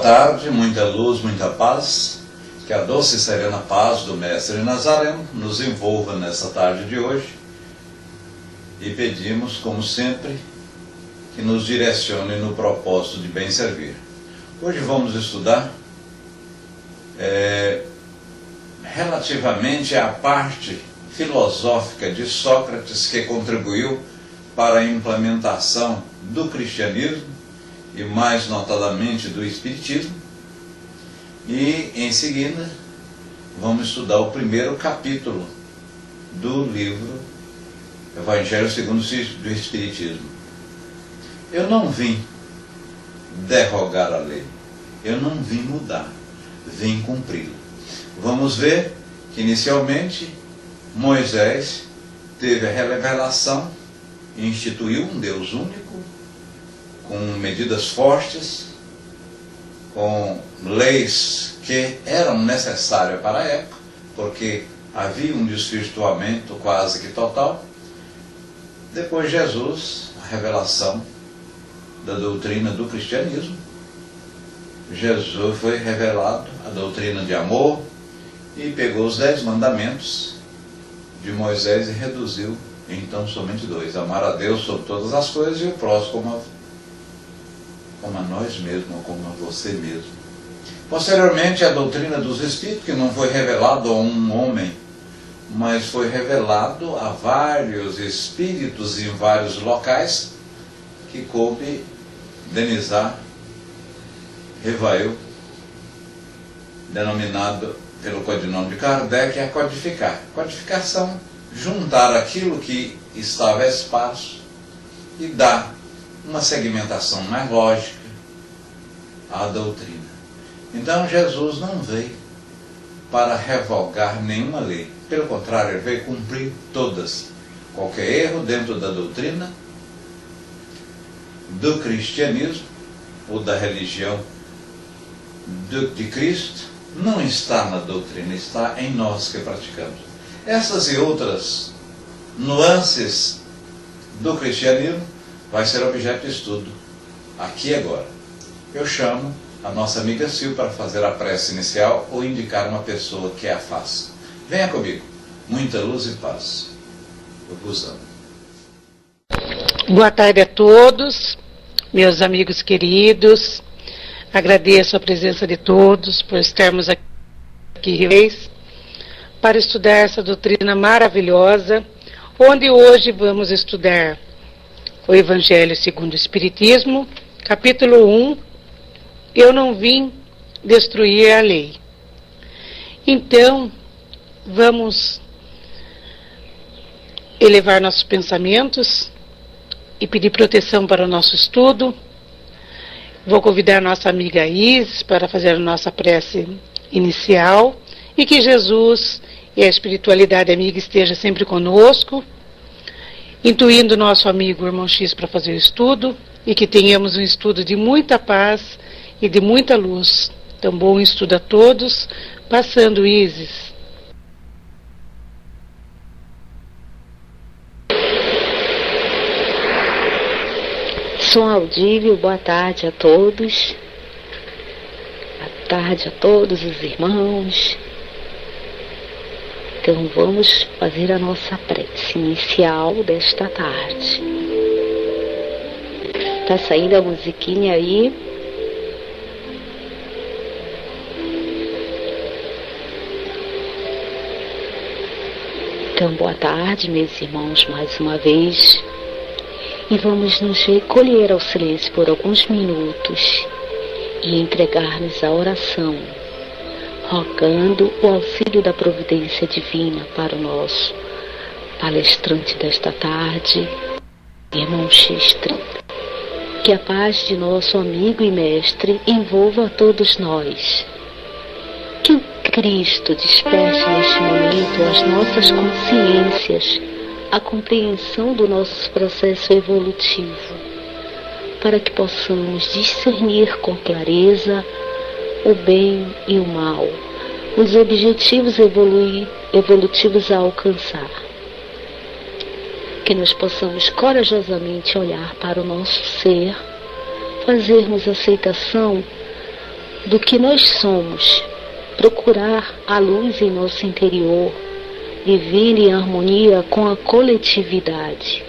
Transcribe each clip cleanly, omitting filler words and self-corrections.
tarde, muita luz, muita paz. Que a doce e serena paz do Mestre Nazareno nos envolva nessa tarde de hoje. E pedimos, como sempre, que nos direcione no propósito de bem servir. Hoje vamos estudar relativamente à parte filosófica de Sócrates que contribuiu para a implementação do cristianismo e mais notadamente do espiritismo. E em seguida vamos estudar o primeiro capítulo do livro Evangelho segundo o Espiritismo. Eu não vim derrogar a lei, eu não vim mudar, vim cumpri-la. Vamos ver que inicialmente Moisés teve a revelação e instituiu um Deus único, com medidas fortes, com leis que eram necessárias para a época, porque havia um desvirtuamento quase que total. Depois Jesus, a revelação da doutrina do cristianismo. Jesus foi revelado a doutrina de amor e pegou os 10 mandamentos de Moisés e reduziu então somente 2: amar a Deus sobre todas as coisas e o próximo como a nós mesmos, ou como a você mesmo. Posteriormente, a doutrina dos Espíritos, que não foi revelado a um homem, mas foi revelado a vários espíritos em vários locais, que coube Denizar Revail, denominado pelo codinome de Kardec, a codificar. Codificação, juntar aquilo que estava a espaço e dar uma segmentação mais lógica à doutrina. Então Jesus não veio para revogar nenhuma lei. Pelo contrário, ele veio cumprir todas. Qualquer erro dentro da doutrina do cristianismo ou da religião de Cristo não está na doutrina, está em nós que praticamos. Essas e outras nuances do cristianismo vai ser objeto de estudo aqui e agora. Eu chamo a nossa amiga Sil para fazer a prece inicial ou indicar uma pessoa que a faça. Venha comigo. Muita luz e paz. Eu vos amo. Boa tarde a todos, meus amigos queridos. Agradeço a presença de todos por estarmos aqui para estudar essa doutrina maravilhosa, onde hoje vamos estudar o Evangelho segundo o Espiritismo, capítulo 1, Eu não vim destruir a lei. Então, vamos elevar nossos pensamentos e pedir proteção para o nosso estudo. Vou convidar a nossa amiga Isis para fazer a nossa prece inicial e que Jesus e a espiritualidade amiga esteja sempre conosco, intuindo nosso amigo irmão X para fazer o estudo e que tenhamos um estudo de muita paz e de muita luz. Então, bom estudo a todos. Passando, Isis. Som audível, boa tarde a todos. Boa tarde a todos os irmãos. Então vamos fazer a nossa prece inicial desta tarde. Tá saindo a musiquinha aí. Então, boa tarde, meus irmãos, mais uma vez. E vamos nos recolher ao silêncio por alguns minutos e entregar-nos à oração, rogando o auxílio da providência divina para o nosso palestrante desta tarde, irmão Xistre. Que a paz de nosso amigo e mestre envolva a todos nós. Que o Cristo desperte neste momento as nossas consciências, a compreensão do nosso processo evolutivo, para que possamos discernir com clareza o bem e o mal, os objetivos evolutivos a alcançar. Que nós possamos corajosamente olhar para o nosso ser, fazermos aceitação do que nós somos, procurar a luz em nosso interior, viver em harmonia com a coletividade.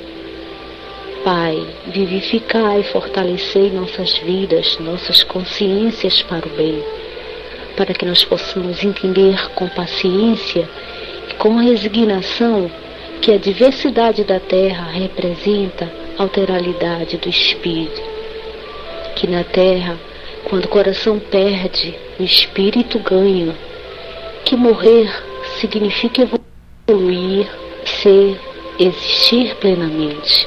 Pai, vivificai e fortalecei nossas vidas, nossas consciências para o bem, para que nós possamos entender com paciência e com resignação que a diversidade da Terra representa a alteralidade do Espírito. Que na Terra, quando o coração perde, o Espírito ganha. Que morrer significa evoluir, ser, existir plenamente.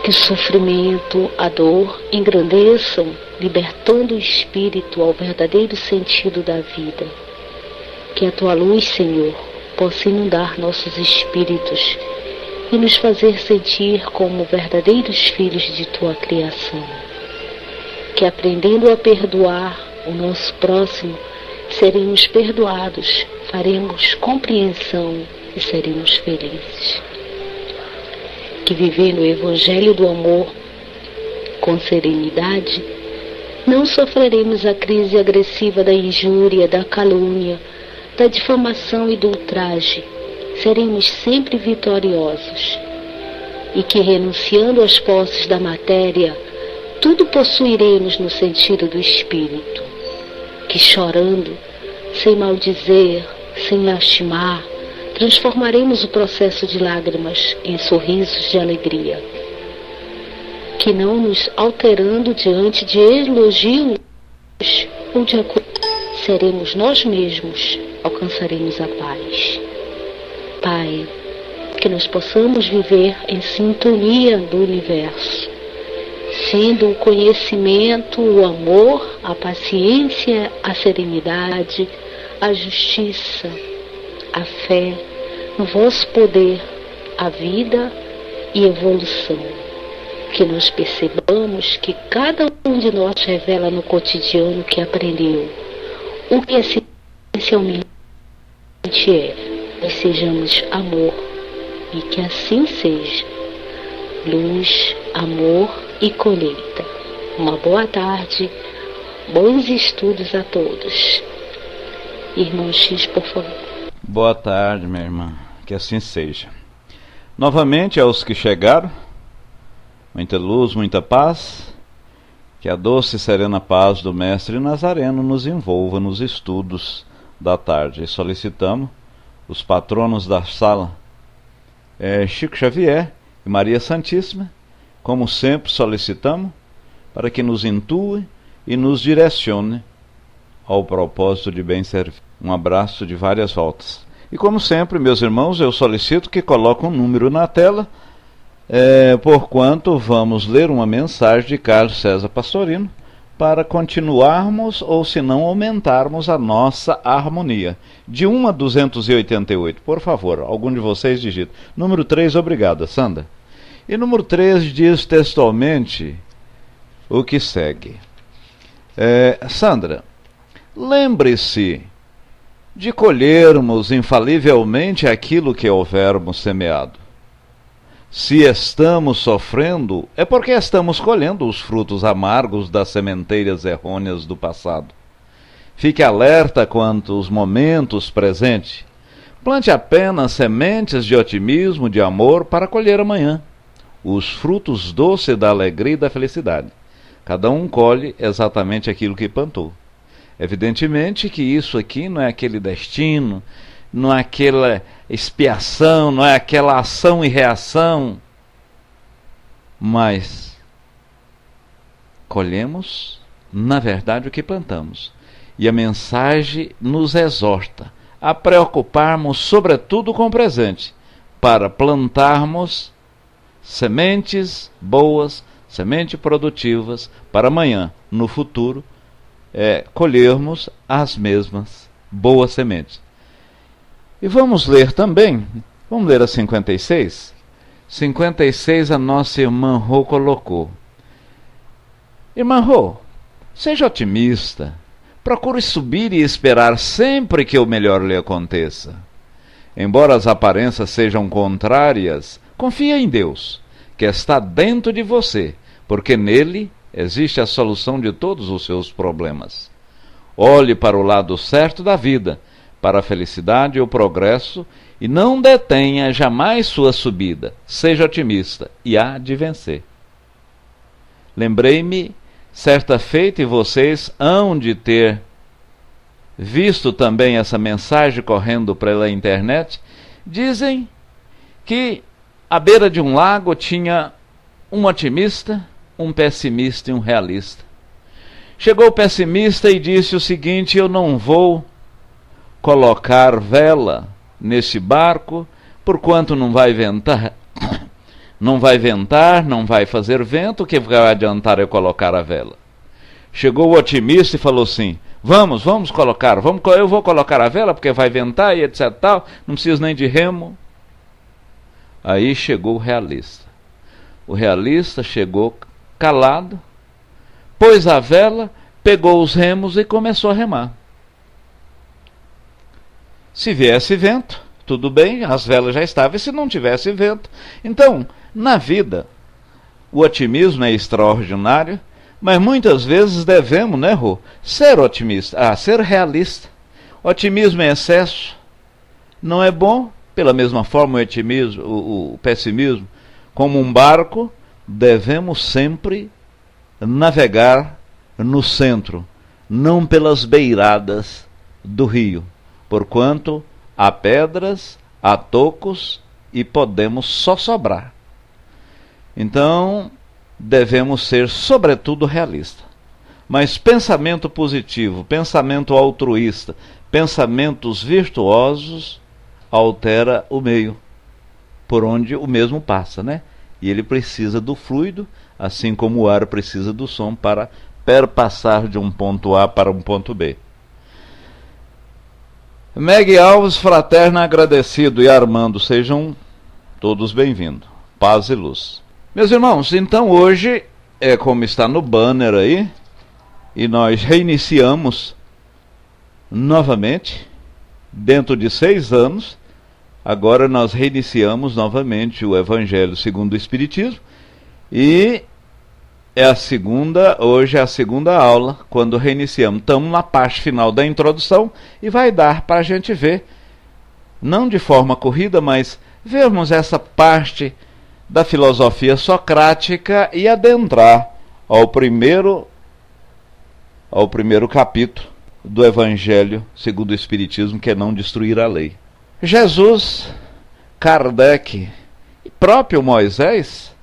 Que o sofrimento, a dor engrandeçam, libertando o espírito ao verdadeiro sentido da vida. Que a tua luz, Senhor, possa inundar nossos espíritos e nos fazer sentir como verdadeiros filhos de tua criação. Que aprendendo a perdoar o nosso próximo, seremos perdoados, faremos compreensão e seremos felizes. Que vivendo o Evangelho do amor com serenidade, não sofreremos a crise agressiva da injúria, da calúnia, da difamação e do ultraje. Seremos sempre vitoriosos. E que renunciando às posses da matéria, tudo possuiremos no sentido do Espírito. Que chorando, sem maldizer, sem lastimar, transformaremos o processo de lágrimas em sorrisos de alegria. Que não nos alterando diante de elogios ou de seremos nós mesmos, alcançaremos a paz. Pai, que nós possamos viver em sintonia do universo, sendo o conhecimento, o amor, a paciência, a serenidade, a justiça, a fé, no vosso poder, a vida e evolução. Que nós percebamos que cada um de nós revela no cotidiano que aprendeu, o que essencialmente é. Que sejamos amor e que assim seja. Luz, amor e colheita. Uma boa tarde, bons estudos a todos. Irmão X, por favor. Boa tarde, minha irmã. Que assim seja. Novamente, aos que chegaram, muita luz, muita paz. Que a doce e serena paz do Mestre Nazareno nos envolva nos estudos da tarde. E solicitamos os patronos da sala, Chico Xavier e Maria Santíssima, como sempre solicitamos, para que nos intue e nos direcione ao propósito de bem servir. Um abraço de várias voltas. E como sempre, meus irmãos, eu solicito que coloquem um número na tela, porquanto vamos ler uma mensagem de Carlos César Pastorino, para continuarmos ou se não aumentarmos a nossa harmonia. De 1 a 288, por favor, algum de vocês digita. Número 3, obrigada, Sandra. E número 3 diz textualmente o que segue. Sandra, lembre-se de colhermos infalivelmente aquilo que houvermos semeado. Se estamos sofrendo, é porque estamos colhendo os frutos amargos das sementeiras errôneas do passado. Fique alerta quanto aos momentos presentes. Plante apenas sementes de otimismo, de amor, para colher amanhã os frutos doces da alegria e da felicidade. Cada um colhe exatamente aquilo que plantou. Evidentemente que isso aqui não é aquele destino, não é aquela expiação, não é aquela ação e reação, mas colhemos, na verdade, o que plantamos. E a mensagem nos exorta a preocuparmos sobretudo com o presente, para plantarmos sementes boas, sementes produtivas, para amanhã, no futuro, colhermos as mesmas boas sementes. E vamos ler também, vamos ler a 56. 56 a nossa irmã Rô colocou. Irmã Rô, seja otimista. Procure subir e esperar sempre que o melhor lhe aconteça. Embora as aparências sejam contrárias, confia em Deus, que está dentro de você, porque nele Existe a solução de todos os seus problemas. Olhe para o lado certo da vida, para a felicidade e o progresso, e não detenha jamais sua subida. Seja otimista e há de vencer. Lembrei-me, certa feita, e vocês hão de ter visto também essa mensagem correndo pela internet, dizem que à beira de um lago tinha um otimista, um pessimista e um realista. Chegou o pessimista e disse o seguinte: eu não vou colocar vela nesse barco, porquanto não vai ventar, não vai fazer vento, o que vai adiantar eu colocar a vela? Chegou o otimista e falou assim: vamos colocar, eu vou colocar a vela porque vai ventar e etc tal, não preciso nem de remo. Aí chegou o realista. O realista chegou calado, pôs a vela, pegou os remos e começou a remar. Se viesse vento, tudo bem, as velas já estavam, e se não tivesse vento. Então, na vida, o otimismo é extraordinário, mas muitas vezes devemos, né, Rô, ser otimista, ser realista. Otimismo em excesso não é bom. Pela mesma forma, o pessimismo, como um barco, devemos sempre navegar no centro, não pelas beiradas do rio, porquanto há pedras, há tocos e podemos só sobrar. Então, devemos ser, sobretudo, realistas. Mas pensamento positivo, pensamento altruísta, pensamentos virtuosos, altera o meio por onde o mesmo passa, né? E ele precisa do fluido, assim como o ar precisa do som para perpassar de um ponto A para um ponto B. Meg Alves, fraterno agradecido, e Armando, sejam todos bem-vindos. Paz e luz. Meus irmãos, então hoje, como está no banner aí, e nós reiniciamos novamente, dentro de 6 anos, agora nós reiniciamos novamente o Evangelho segundo o Espiritismo, e hoje é a segunda aula, quando reiniciamos. Estamos na parte final da introdução, e vai dar para a gente ver, não de forma corrida, mas vermos essa parte da filosofia socrática e adentrar ao primeiro capítulo do Evangelho segundo o Espiritismo, que é não destruir a lei. Jesus, Kardec e próprio Moisés,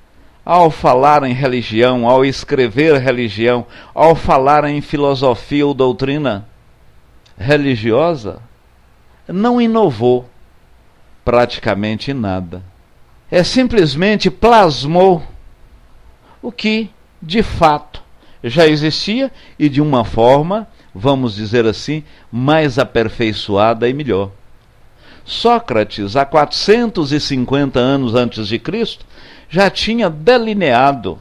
ao falar em religião, ao escrever religião, ao falar em filosofia ou doutrina religiosa, não inovou praticamente nada. Simplesmente plasmou o que, de fato, já existia, e de uma forma, vamos dizer assim, mais aperfeiçoada e melhor. Sócrates, há 450 anos antes de Cristo, já tinha delineado,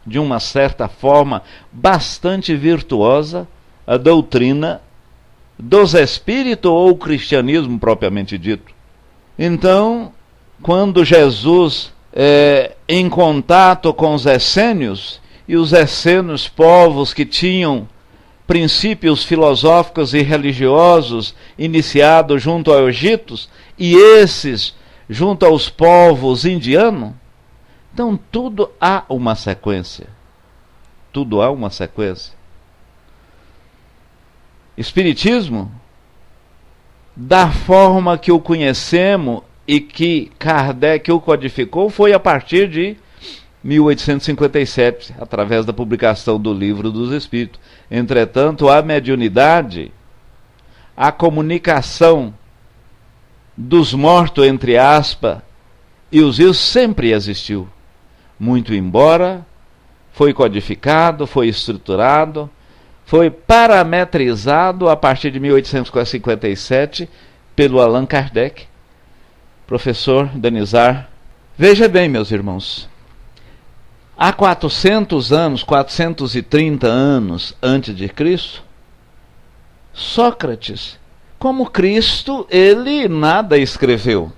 de uma certa forma bastante virtuosa, a doutrina dos espíritos ou o cristianismo propriamente dito. Então, quando Jesus, em contato com os essênios, e os essênios, povos que tinham princípios filosóficos e religiosos iniciados junto aos egípcios, e esses junto aos povos indianos, então tudo há uma sequência. Tudo há uma sequência. Espiritismo, da forma que o conhecemos e que Kardec o codificou, foi a partir de 1857, através da publicação do Livro dos Espíritos. Entretanto, a mediunidade, a comunicação dos mortos, entre aspas, e os vivos, sempre existiu. Muito embora foi codificado, foi estruturado, foi parametrizado a partir de 1857 pelo Allan Kardec, professor Denizar. Veja bem, meus irmãos, há 430 anos antes de Cristo, Sócrates, como Cristo, ele nada escreveu.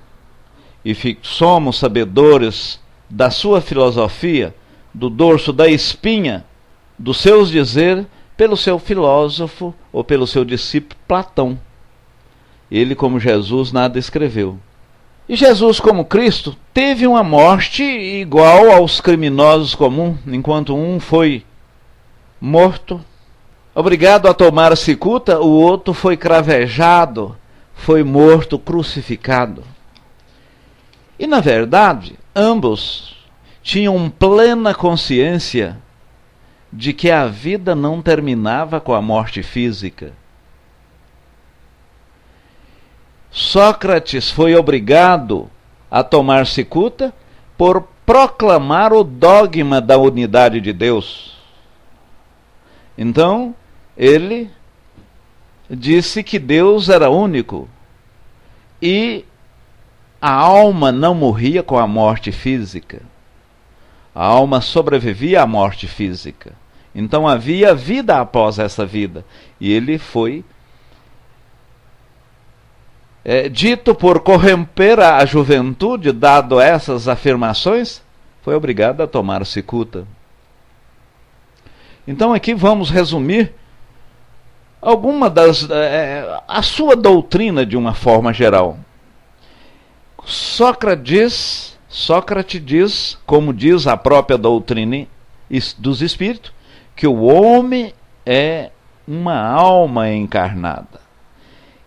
E somos sabedores da sua filosofia, do dorso da espinha dos seus dizeres pelo seu filósofo ou pelo seu discípulo Platão. Ele, como Jesus, nada escreveu. E Jesus, como Cristo, teve uma morte igual aos criminosos comuns, enquanto um foi morto, obrigado a tomar cicuta, o outro foi cravejado, foi morto, crucificado. E, na verdade, ambos tinham plena consciência de que a vida não terminava com a morte física. Sócrates foi obrigado a tomar cicuta por proclamar o dogma da unidade de Deus. Então, ele disse que Deus era único e a alma não morria com a morte física. A alma sobrevivia à morte física. Então havia vida após essa vida. E ele foi dito por corromper a juventude, dado essas afirmações, foi obrigado a tomar cicuta. Então aqui vamos resumir a sua doutrina de uma forma geral. Sócrates diz, como diz a própria doutrina dos espíritos, que o homem é uma alma encarnada,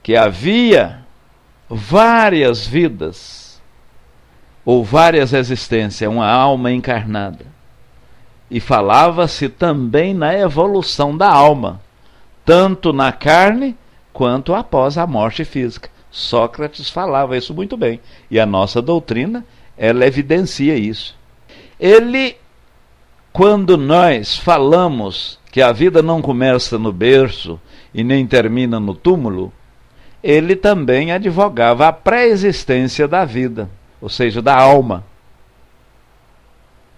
que havia várias vidas ou várias existências, uma alma encarnada. E falava-se também na evolução da alma, tanto na carne quanto após a morte física. Sócrates falava isso muito bem, e a nossa doutrina, ela evidencia isso. Ele, quando nós falamos que a vida não começa no berço e nem termina no túmulo, ele também advogava a pré-existência da vida, ou seja, da alma.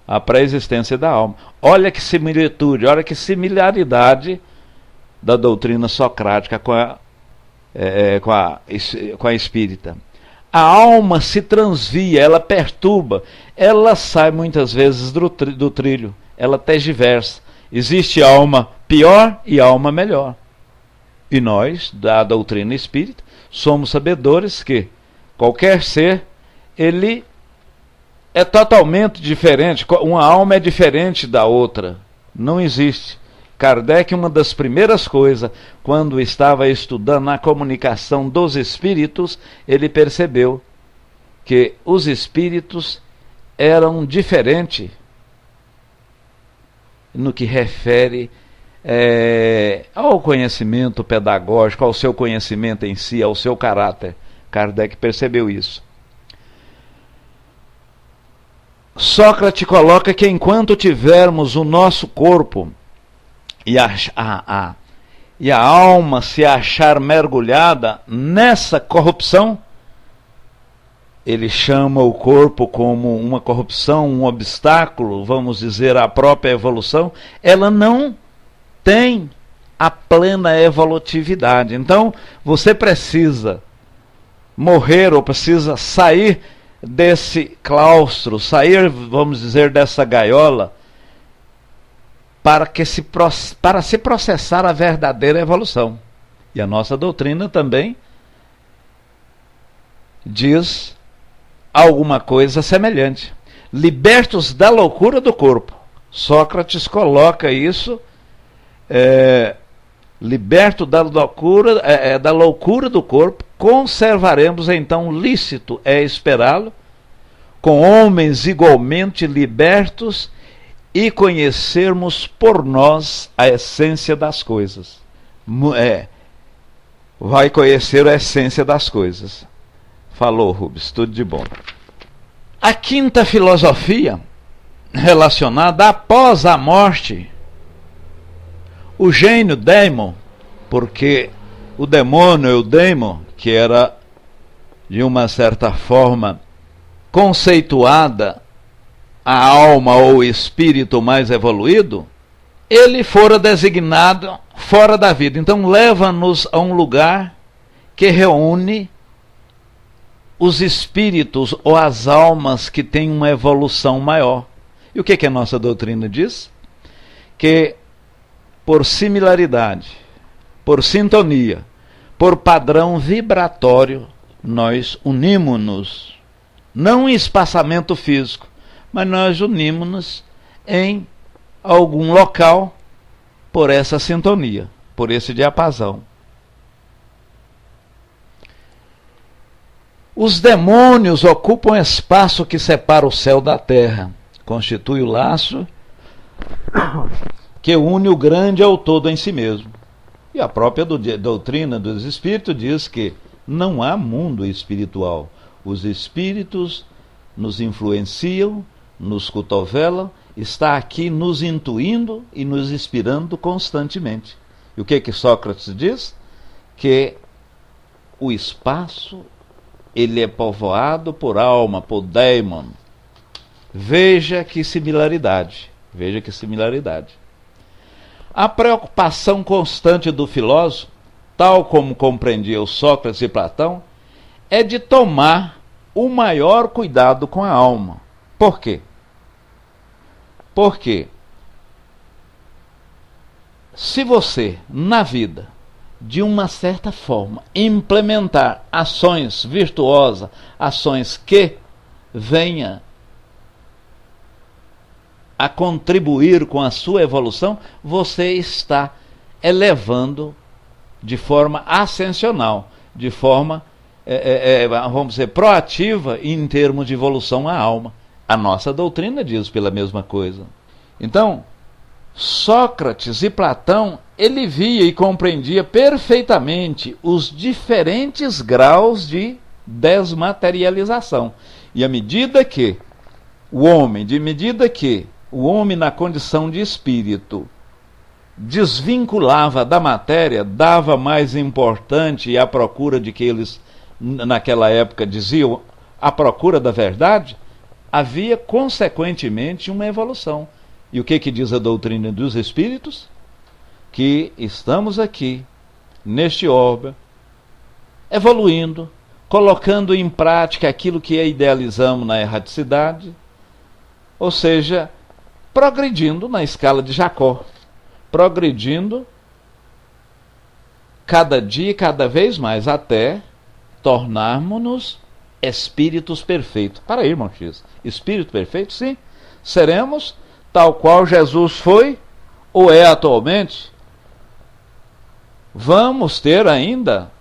A pré-existência da alma. Olha que similitude, olha que similaridade da doutrina socrática com a espírita. A alma se transvia, ela perturba, ela sai muitas vezes do trilho, ela tergiversa. Existe alma pior e alma melhor. E nós, da doutrina espírita, somos sabedores que qualquer ser, ele é totalmente diferente. Uma alma é diferente da outra. Não existe. Kardec, uma das primeiras coisas, quando estava estudando a comunicação dos espíritos, ele percebeu que os espíritos eram diferentes no que refere ao conhecimento pedagógico, ao seu conhecimento em si, ao seu caráter. Kardec percebeu isso. Sócrates coloca que enquanto tivermos o nosso corpo e a alma se achar mergulhada nessa corrupção, ele chama o corpo como uma corrupção, um obstáculo, vamos dizer, à própria evolução, ela não tem a plena evolutividade. Então, você precisa morrer ou precisa sair desse claustro, sair, vamos dizer, dessa gaiola, para se processar a verdadeira evolução. E a nossa doutrina também diz alguma coisa semelhante. Libertos da loucura do corpo. Sócrates coloca isso, liberto da loucura do corpo, conservaremos então lícito esperá-lo, com homens igualmente libertos, e conhecermos por nós a essência das coisas. Vai conhecer a essência das coisas. Falou, Rubens, tudo de bom. A quinta filosofia, relacionada após a morte, o gênio daimon, porque o demônio e o daimon, que era de uma certa forma conceituada a alma ou espírito mais evoluído, ele fora designado fora da vida. Então leva-nos a um lugar que reúne os espíritos ou as almas que têm uma evolução maior. E o que a nossa doutrina diz? Que por similaridade, por sintonia, por padrão vibratório, nós unimos-nos, não em espaçamento físico, mas nós unimos-nos em algum local por essa sintonia, por esse diapasão. Os demônios ocupam espaço que separa o céu da terra, constitui o laço que une o grande ao todo em si mesmo. E a própria doutrina dos espíritos diz que não há mundo espiritual. Os espíritos nos influenciam, nos cotovelam, está aqui nos intuindo e nos inspirando constantemente. E o que Sócrates diz? Que o espaço ele é povoado por alma, por daimon. Veja que similaridade. Veja que similaridade. A preocupação constante do filósofo, tal como compreendia o Sócrates e Platão, é de tomar o maior cuidado com a alma. Por quê? Porque se você, na vida, de uma certa forma, implementar ações virtuosas, ações que venha a contribuir com a sua evolução, você está elevando de forma ascensional, de forma, vamos dizer, proativa em termos de evolução à alma. A nossa doutrina diz pela mesma coisa. Então, Sócrates e Platão, ele via e compreendia perfeitamente os diferentes graus de desmaterialização. E à medida que o homem na condição de espírito desvinculava da matéria, dava mais importante à procura de que eles naquela época diziam a procura da verdade, havia consequentemente uma evolução. E o que diz a doutrina dos espíritos? Que estamos aqui, neste orbe, evoluindo, colocando em prática aquilo que idealizamos na erraticidade, ou seja, progredindo na escala de Jacó, progredindo cada dia, cada vez mais, até tornarmos-nos espíritos perfeitos. Para aí, irmão X, espírito perfeito, sim, seremos tal qual Jesus foi ou é atualmente. Vamos ter ainda,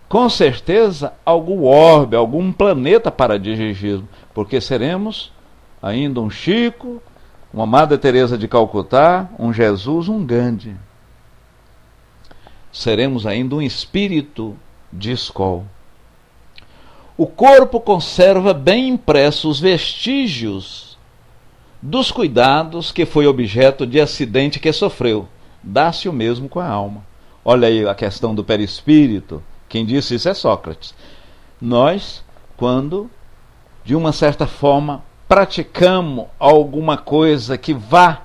com certeza, algum orbe, algum planeta para dirigismo, porque seremos ainda um Chico, uma Madre Teresa de Calcutá, um Jesus, um Gandhi. Seremos ainda um espírito de escola. O corpo conserva bem impressos os vestígios dos cuidados que foi objeto de acidente que sofreu. Dá-se o mesmo com a alma. Olha aí a questão do perispírito. Quem disse isso é Sócrates. Nós, quando, de uma certa forma, praticamos alguma coisa que vá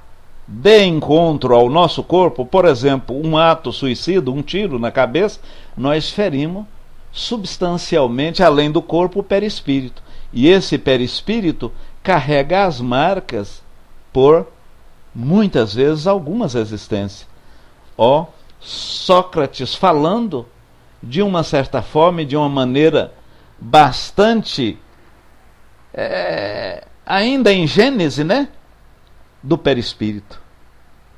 de encontro ao nosso corpo, por exemplo, um ato suicida, um tiro na cabeça, nós ferimos substancialmente, além do corpo, o perispírito. E esse perispírito carrega as marcas por, muitas vezes, algumas existências. Sócrates falando de uma certa forma e de uma maneira bastante ainda em gênese, né? Do perispírito,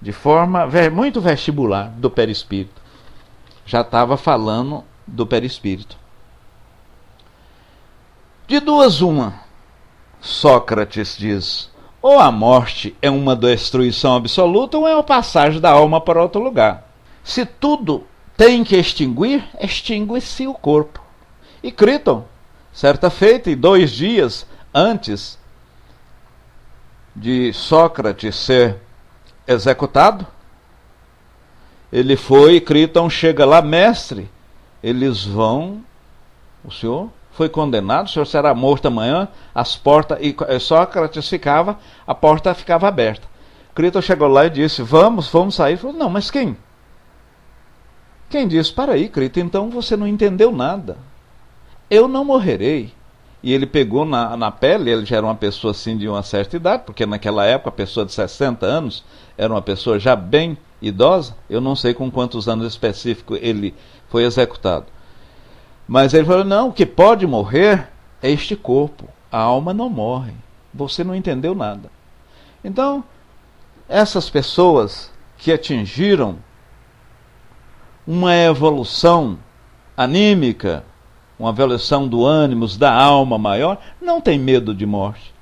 de forma muito vestibular do perispírito. Já estava falando do perispírito. De duas uma, Sócrates diz: ou a morte é uma destruição absoluta, ou é a passagem da alma para outro lugar. Se tudo tem que extinguir, extingue-se o corpo. E Críton, certa feita, e 2 dias antes de Sócrates ser executado, ele foi, Críton chega lá, mestre, eles vão, o senhor foi condenado, o senhor será morto amanhã, as portas, e Sócrates ficava, a porta ficava aberta. Críton chegou lá e disse: vamos sair. Ele falou: não, mas quem? Quem disse? Para aí, Críton, então você não entendeu nada. Eu não morrerei. e ele pegou na pele. Ele já era uma pessoa assim de uma certa idade, porque naquela época a pessoa de 60 anos era uma pessoa já bem idosa. Eu não sei com quantos anos específicos ele foi executado. Mas ele falou, não, o que pode morrer é este corpo, a alma não morre. Você não entendeu nada. Então, essas pessoas que atingiram uma evolução anímica, uma evolução do ânimo, da alma maior, não tem medo de morte,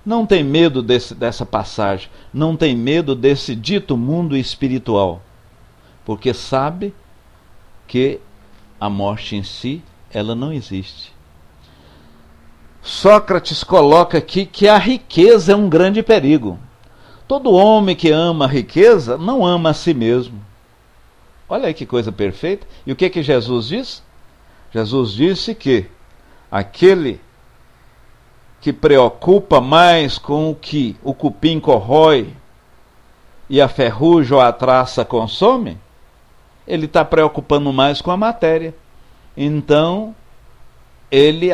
não tem medo dessa passagem, não tem medo desse dito mundo espiritual, porque sabe que a morte em si, ela não existe. Sócrates coloca aqui que a riqueza é um grande perigo. Todo homem que ama a riqueza não ama a si mesmo. Olha aí que coisa perfeita. E o que Jesus diz? Jesus disse que aquele que preocupa mais com o que o cupim corrói e a ferrugem ou a traça consome, ele está preocupando mais com a matéria. Então,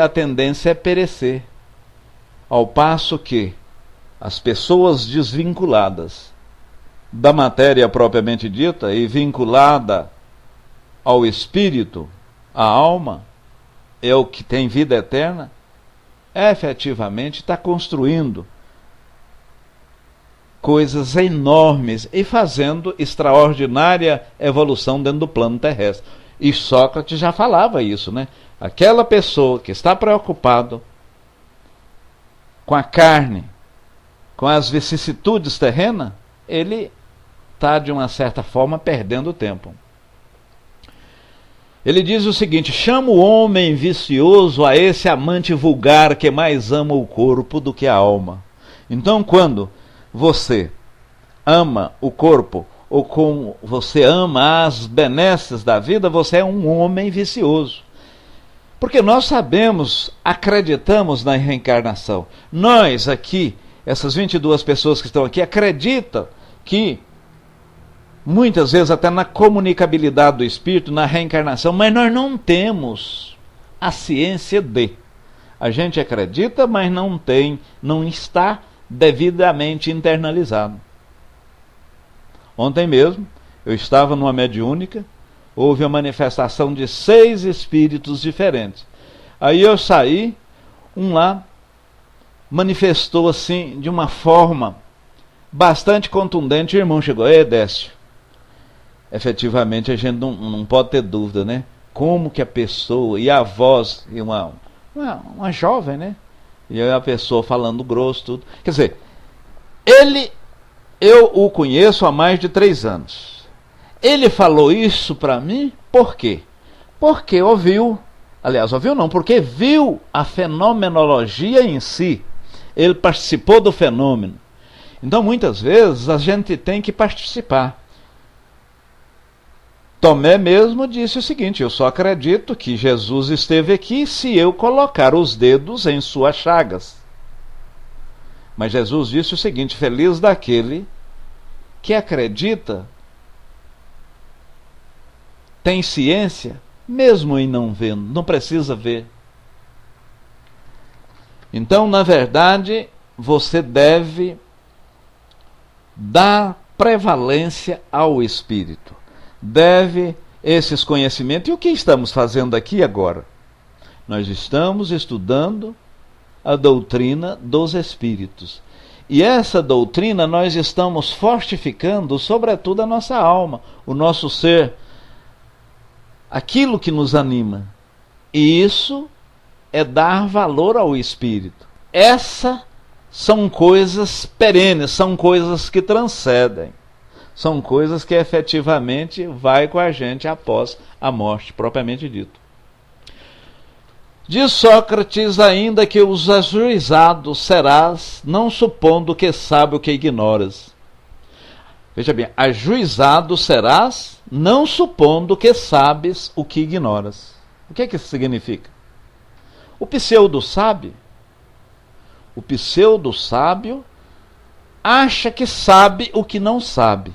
a tendência é perecer. Ao passo que as pessoas desvinculadas da matéria propriamente dita e vinculada ao espírito, a alma, é o que tem vida eterna, efetivamente está construindo coisas enormes e fazendo extraordinária evolução dentro do plano terrestre. E Sócrates já falava isso, né? Aquela pessoa que está preocupado com a carne, com as vicissitudes terrenas, ele está, de uma certa forma, perdendo tempo. Ele diz o seguinte: chama o homem vicioso a esse amante vulgar que mais ama o corpo do que a alma. Então, quando você ama o corpo, ou como você ama as benesses da vida, você é um homem vicioso. Porque nós sabemos, acreditamos na reencarnação. Nós aqui, essas 22 pessoas que estão aqui, acreditam que, muitas vezes até na comunicabilidade do espírito, na reencarnação, mas nós não temos a ciência de. A gente acredita, mas não está devidamente internalizado. Ontem mesmo, eu estava numa mediúnica, houve a manifestação de 6 espíritos diferentes. Aí eu saí, um lá manifestou assim, de uma forma bastante contundente. O irmão chegou: ei, Décio, efetivamente a gente não pode ter dúvida, né? Como que a pessoa, e a voz, e uma jovem, né? E a pessoa falando grosso, tudo. Quer dizer, eu o conheço há mais de 3 anos. Ele falou isso para mim por quê? Porque porque viu a fenomenologia em si. Ele participou do fenômeno. Então, muitas vezes, a gente tem que participar. Tomé mesmo disse o seguinte: eu só acredito que Jesus esteve aqui se eu colocar os dedos em suas chagas. Mas Jesus disse o seguinte: feliz daquele que acredita, tem ciência, mesmo em não vendo, não precisa ver. Então, na verdade, você deve dar prevalência ao espírito. Deve esses conhecimentos. E o que estamos fazendo aqui agora? Nós estamos estudando a doutrina dos espíritos. E essa doutrina nós estamos fortificando, sobretudo, a nossa alma, o nosso ser, aquilo que nos anima. E isso é dar valor ao espírito. Essas são coisas perenes, são coisas que transcendem. São coisas que efetivamente vai com a gente após a morte, propriamente dito. Diz Sócrates ainda que os ajuizados serás, não supondo que sabe o que ignoras. Veja bem, ajuizado serás, não supondo que sabes o que ignoras. O que isso significa? O pseudo-sábio acha que sabe o que não sabe.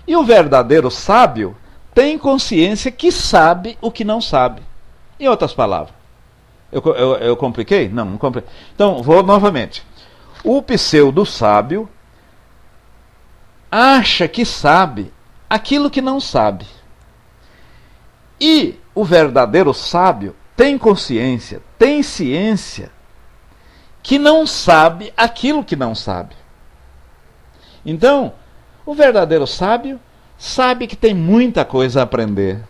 E o verdadeiro sábio tem consciência que sabe o que não sabe. Em outras palavras, Eu compliquei? Não compliquei. Então, vou novamente. O pseudo-sábio acha que sabe aquilo que não sabe. E o verdadeiro sábio tem consciência, tem ciência, que não sabe aquilo que não sabe. Então, o verdadeiro sábio sabe que tem muita coisa a aprender.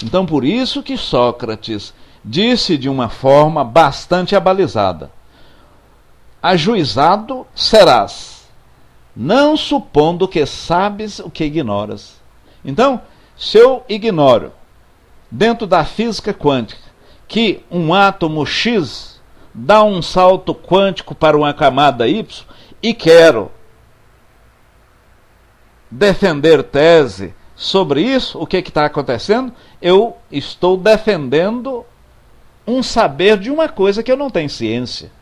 Então, por isso que Sócrates disse de uma forma bastante abalizada: ajuizado serás, não supondo que sabes o que ignoras. Então, se eu ignoro, dentro da física quântica, que um átomo X dá um salto quântico para uma camada Y, e quero defender tese sobre isso, o que está acontecendo? Eu estou defendendo um saber de uma coisa que eu não tenho ciência.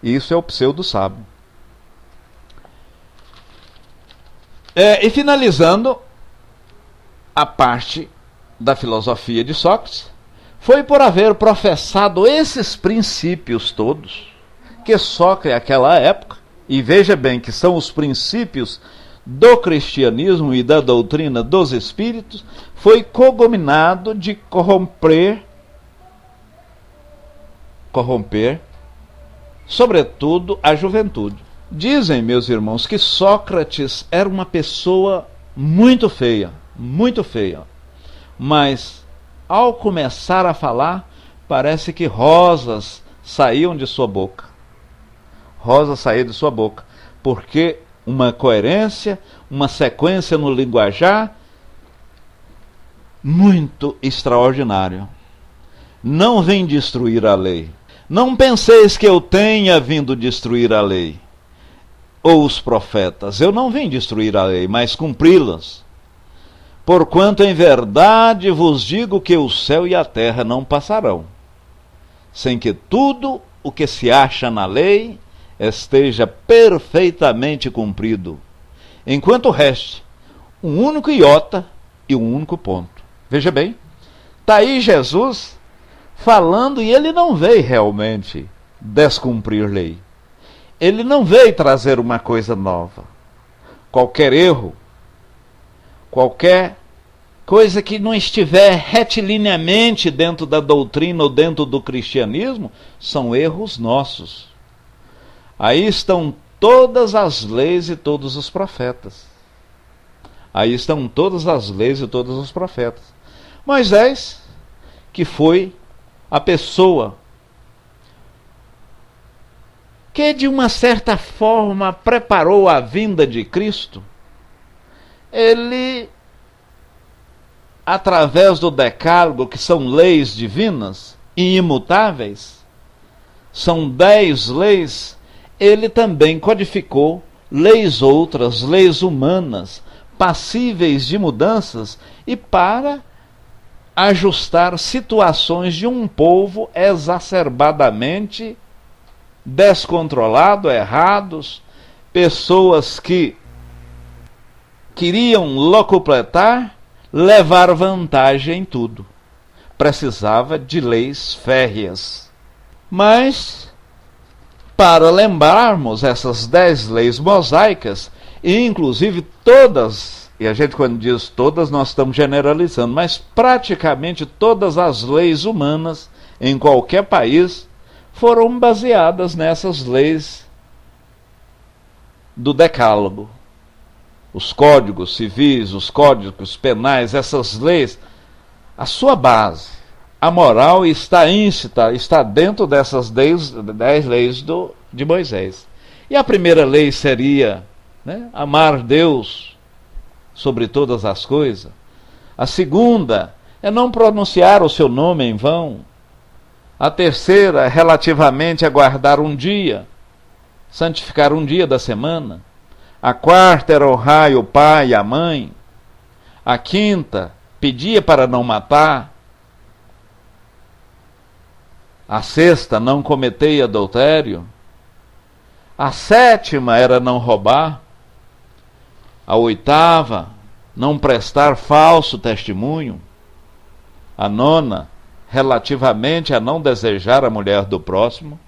Isso é o pseudo-sábio. E finalizando a parte da filosofia de Sócrates, foi por haver professado esses princípios todos que Sócrates, naquela época, e veja bem que são os princípios do cristianismo e da doutrina dos espíritos, foi cogominado de corromper, sobretudo, a juventude. Dizem, meus irmãos, que Sócrates era uma pessoa muito feia, mas ao começar a falar, parece que rosas saíam de sua boca. Rosas saíam de sua boca, porque uma coerência, uma sequência no linguajar muito extraordinário. Não vim destruir a lei. Não penseis que eu tenha vindo destruir a lei ou os profetas. Eu não vim destruir a lei, mas cumpri-las. Porquanto em verdade vos digo que o céu e a terra não passarão, sem que tudo o que se acha na lei esteja perfeitamente cumprido, enquanto reste um único iota e um único ponto. Veja bem, está aí Jesus falando, e ele não veio realmente descumprir lei. Ele não veio trazer uma coisa nova. Qualquer erro, qualquer coisa que não estiver retilineamente dentro da doutrina ou dentro do cristianismo, são erros nossos. Aí estão todas as leis e todos os profetas. Aí estão todas as leis e todos os profetas. Moisés, que foi a pessoa que de uma certa forma preparou a vinda de Cristo, ele, através do decálogo, que são leis divinas e imutáveis, são 10 leis, ele também codificou leis outras, leis humanas, passíveis de mudanças, e para ajustar situações de um povo exacerbadamente descontrolado, errados, pessoas que queriam locupletar, levar vantagem em tudo. Precisava de leis férreas. Mas, para lembrarmos essas 10 leis mosaicas, e inclusive todas, e a gente quando diz todas nós estamos generalizando, mas praticamente todas as leis humanas em qualquer país foram baseadas nessas leis do decálogo. Os códigos civis, os códigos penais, essas leis, a sua base, a moral está íncita, está dentro dessas 10 leis de Moisés. E a primeira lei seria, amar Deus sobre todas as coisas. A segunda é não pronunciar o seu nome em vão. A terceira, relativamente a guardar um dia, santificar um dia da semana. A quarta era honrar o pai e a mãe. A quinta, pedia para não matar. A sexta, não cometei adultério. A sétima era não roubar. A oitava, não prestar falso testemunho. A nona, relativamente a não desejar a mulher do próximo.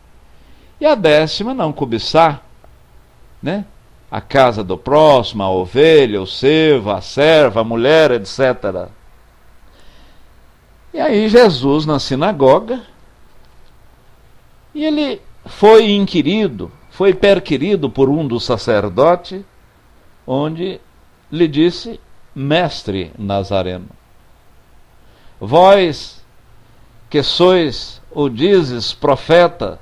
E a 10ª, não cobiçar, né? A casa do próximo, a ovelha, o servo, a serva, a mulher, etc. E aí Jesus na sinagoga, e ele foi inquirido, foi perquirido por um dos sacerdotes, onde lhe disse: mestre Nazareno, vós que sois, ou dizes, profeta,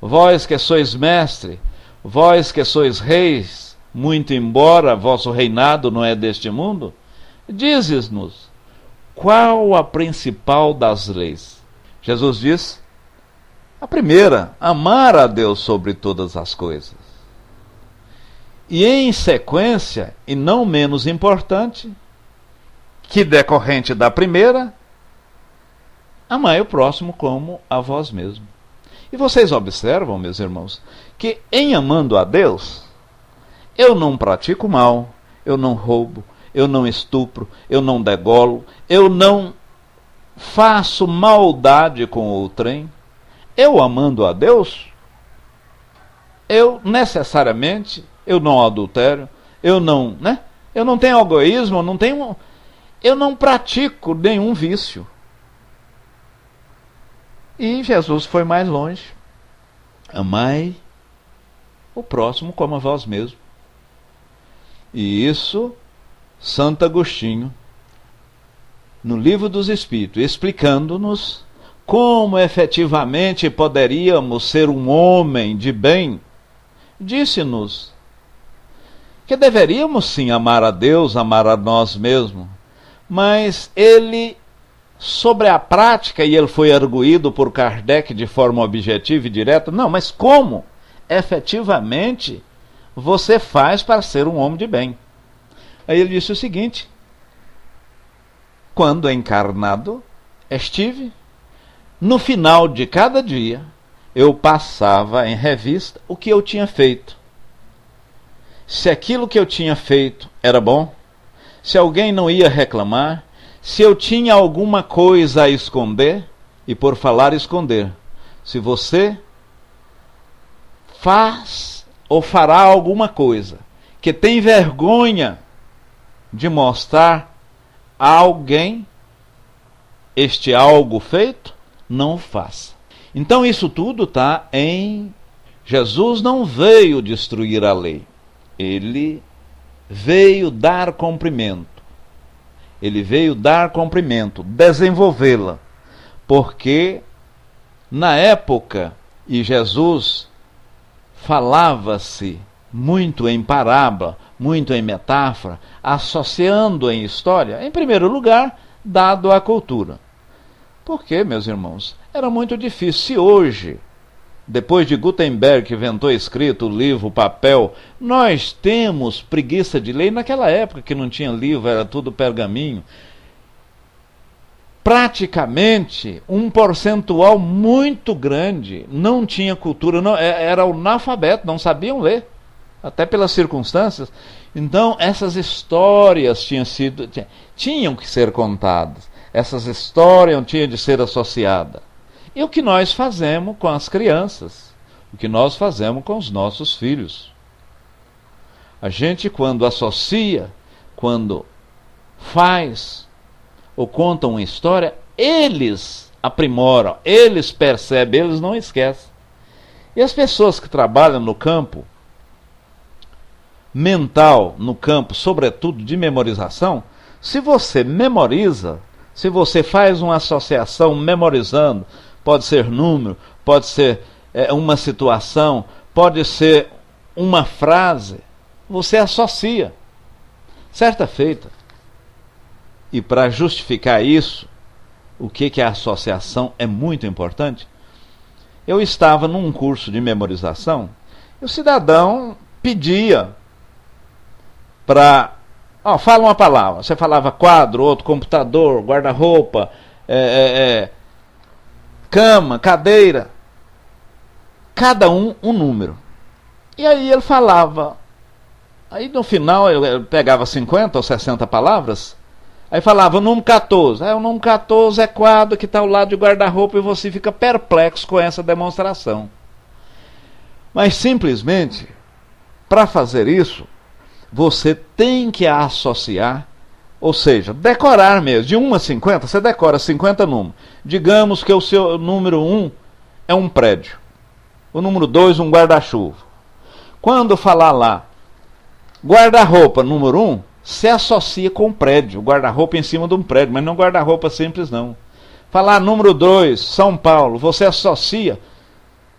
vós que sois mestre, vós que sois reis, muito embora vosso reinado não é deste mundo, dizes-nos, qual a principal das leis? Jesus diz: a primeira, amar a Deus sobre todas as coisas. E em sequência, e não menos importante, que decorrente da primeira, amai o próximo como a vós mesmo. E vocês observam, meus irmãos, que em amando a Deus, eu não pratico mal, eu não roubo, eu não estupro, eu não degolo, eu não faço maldade com outrem. Eu amando a Deus, eu necessariamente, eu não adultério, eu não tenho egoísmo, eu não pratico nenhum vício. E Jesus foi mais longe. Amai o próximo como a vós mesmo. E isso, Santo Agostinho, no Livro dos Espíritos, explicando-nos como efetivamente poderíamos ser um homem de bem, disse-nos que deveríamos sim amar a Deus, amar a nós mesmos, mas ele, sobre a prática, e ele foi arguído por Kardec de forma objetiva e direta, não, mas como efetivamente você faz para ser um homem de bem? Aí ele disse o seguinte: quando encarnado estive, no final de cada dia, eu passava em revista o que eu tinha feito. Se aquilo que eu tinha feito era bom, se alguém não ia reclamar, se eu tinha alguma coisa a esconder, e por falar esconder, se você faz ou fará alguma coisa que tem vergonha de mostrar a alguém este algo feito, não faça. Então isso tudo está em... Jesus não veio destruir a lei. Ele veio dar cumprimento. Ele veio dar cumprimento, desenvolvê-la. Porque na época, e Jesus falava-se muito em parábola, muito em metáfora, associando em história, em primeiro lugar, dado à cultura. Porque, meus irmãos, era muito difícil. Se hoje, depois de Gutenberg, que inventou escrito, livro, papel, nós temos preguiça de ler, naquela época que não tinha livro, era tudo pergaminho, praticamente um percentual muito grande não tinha cultura, não, era analfabeto, não sabiam ler, até pelas circunstâncias. Então essas histórias tinham que ser contadas, essas histórias tinham de ser associadas. E o que nós fazemos com as crianças, o que nós fazemos com os nossos filhos. A gente, quando associa, quando faz ou conta uma história, eles aprimoram, eles percebem, eles não esquecem. E as pessoas que trabalham no campo mental, no campo, sobretudo de memorização, se você memoriza, se você faz uma associação memorizando, pode ser número, pode ser uma situação, pode ser uma frase, você associa. Certa feita, e para justificar isso, o que é a associação é muito importante. Eu estava num curso de memorização, e o cidadão pedia para... fala uma palavra. Você falava quadro, outro computador, guarda-roupa, cama, cadeira. Cada um número. E aí ele falava. Aí no final ele pegava 50 ou 60 palavras. Aí falava o número 14. O número 14 é quadro que está ao lado de guarda-roupa e você fica perplexo com essa demonstração. Mas simplesmente, para fazer isso, você tem que associar, ou seja, decorar mesmo. De 1 a 50, você decora 50 números. Digamos que o seu número 1 é um prédio. O número 2, um guarda-chuva. Quando falar lá, guarda-roupa número 1, se associa com o prédio, o guarda-roupa em cima de um prédio, mas não guarda-roupa simples não. Falar número 2, São Paulo, você associa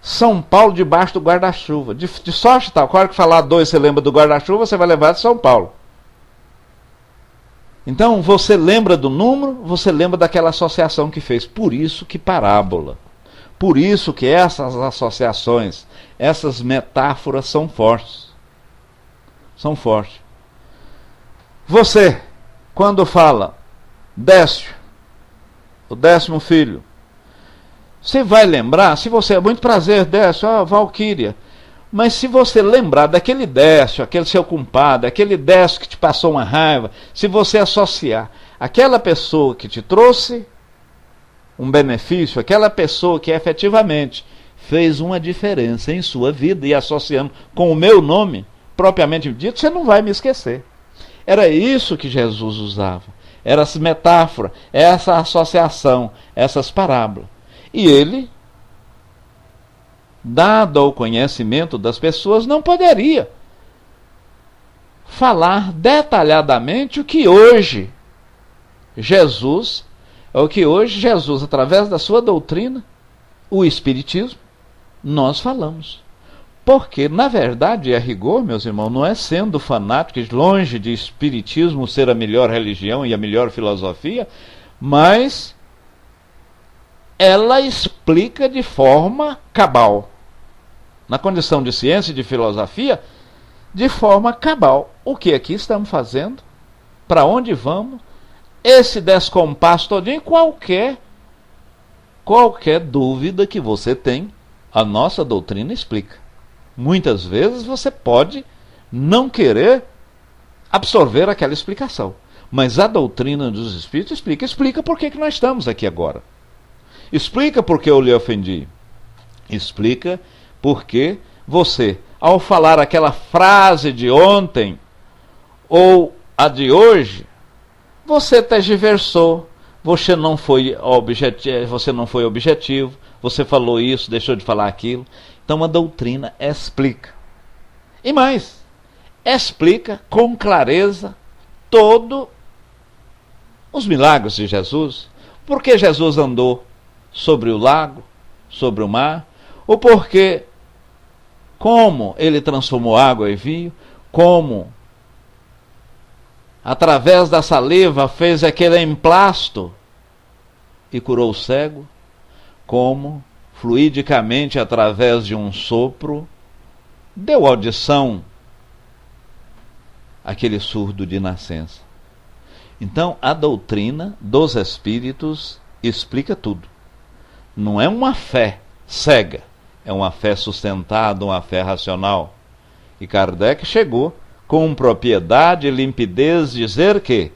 São Paulo debaixo do guarda-chuva. De sorte tal, claro que falar 2 você lembra do guarda-chuva, você vai levar de São Paulo. Então você lembra do número, você lembra daquela associação que fez. Por isso que parábola. Por isso que essas associações, essas metáforas são fortes. São fortes. Você, quando fala Décio, o 10º filho, você vai lembrar, se você, muito prazer, Décio, Valquíria, mas se você lembrar daquele Décio, aquele seu compadre, aquele Décio que te passou uma raiva, se você associar aquela pessoa que te trouxe um benefício, aquela pessoa que efetivamente fez uma diferença em sua vida e associando com o meu nome, propriamente dito, você não vai me esquecer. Era isso que Jesus usava. Era essa metáfora, essa associação, essas parábolas. E ele, dado ao conhecimento das pessoas, não poderia falar detalhadamente o que hoje Jesus, através da sua doutrina, o Espiritismo, nós falamos. Porque, na verdade, a rigor, meus irmãos, não é sendo fanáticos, longe de Espiritismo ser a melhor religião e a melhor filosofia, mas ela explica de forma cabal. Na condição de ciência e de filosofia, de forma cabal. O que aqui estamos fazendo? Para onde vamos? Esse descompasso todinho, qualquer dúvida que você tem, a nossa doutrina explica. Muitas vezes você pode não querer absorver aquela explicação. Mas a doutrina dos Espíritos explica por que nós estamos aqui agora. Explica por que eu lhe ofendi. Explica porque você, ao falar aquela frase de ontem, ou a de hoje, você tergiversou, você não foi objetivo, você falou isso, deixou de falar aquilo. Então a doutrina explica. E mais, explica com clareza todos os milagres de Jesus. Por que Jesus andou sobre o lago, sobre o mar, o porquê, como ele transformou água em vinho, como através da saliva fez aquele emplasto e curou o cego, como fluidicamente através de um sopro deu audição àquele surdo de nascença. Então a doutrina dos Espíritos explica tudo. Não é uma fé cega, é uma fé sustentada, uma fé racional. E Kardec chegou com propriedade e limpidez dizer que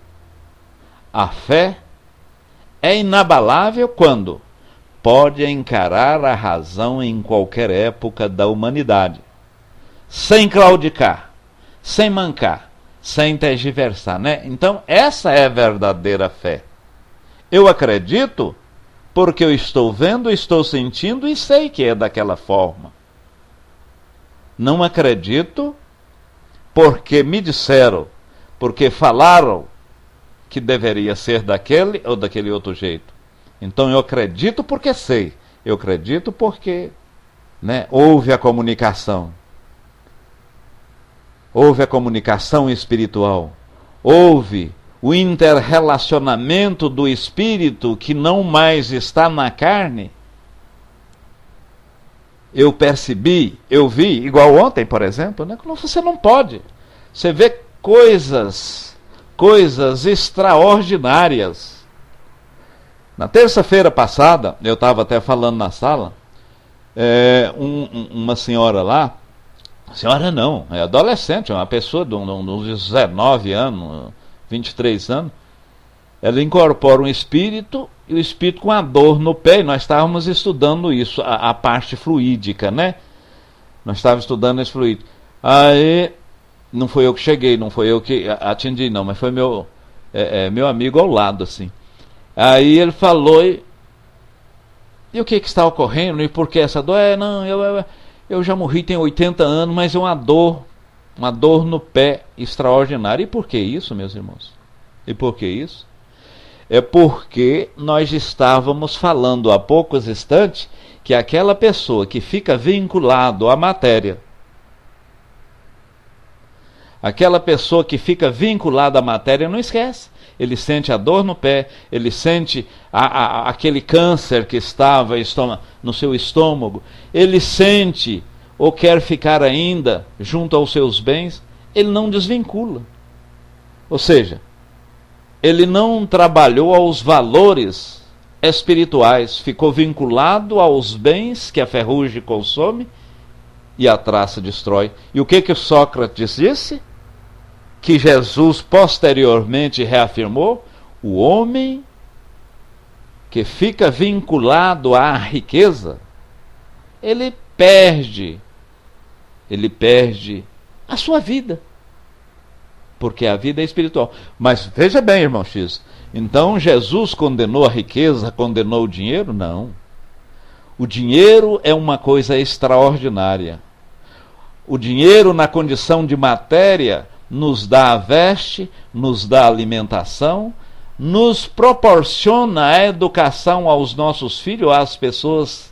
a fé é inabalável quando pode encarar a razão em qualquer época da humanidade, sem claudicar, sem mancar, sem tergiversar, né? Então essa é a verdadeira fé. Eu acredito porque eu estou vendo, estou sentindo e sei que é daquela forma. Não acredito porque me disseram, porque falaram que deveria ser daquele ou daquele outro jeito. Então eu acredito porque sei. Eu acredito porque, né, houve a comunicação. Houve a comunicação espiritual. Houve o interrelacionamento do espírito que não mais está na carne. Eu percebi, eu vi, igual ontem, por exemplo, né? Você não pode. Você vê coisas extraordinárias. Na terça-feira passada, eu estava até falando na sala, uma senhora lá, senhora não, é adolescente, uma pessoa de uns 19 anos, 23 anos, Ela incorpora um espírito, e o espírito com a dor no pé, e nós estávamos estudando isso, a parte fluídica, né? Nós estávamos estudando esse fluido. Aí, não foi eu que cheguei, não foi eu que atendi, não, mas foi meu amigo ao lado, assim. Aí ele falou, e o que está ocorrendo, e por que essa dor? Não, eu já morri, tenho 80 anos, mas é uma dor no pé extraordinária. E por que isso, meus irmãos? E por que isso? É porque nós estávamos falando há poucos instantes que aquela pessoa que fica vinculado à matéria, aquela pessoa que fica vinculada à matéria não esquece. Ele sente a dor no pé, ele sente aquele câncer que estava no seu estômago, ele sente ou quer ficar ainda junto aos seus bens, ele não desvincula. Ou seja, ele não trabalhou aos valores espirituais, ficou vinculado aos bens que a ferrugem consome e a traça destrói. E o que Sócrates disse? Que Jesus posteriormente reafirmou: o homem que fica vinculado à riqueza, ele perde a sua vida, porque a vida é espiritual. Mas veja bem, irmão X, então Jesus condenou a riqueza, condenou o dinheiro? Não. O dinheiro é uma coisa extraordinária. O dinheiro, na condição de matéria, nos dá a veste, nos dá a alimentação, nos proporciona a educação aos nossos filhos, às pessoas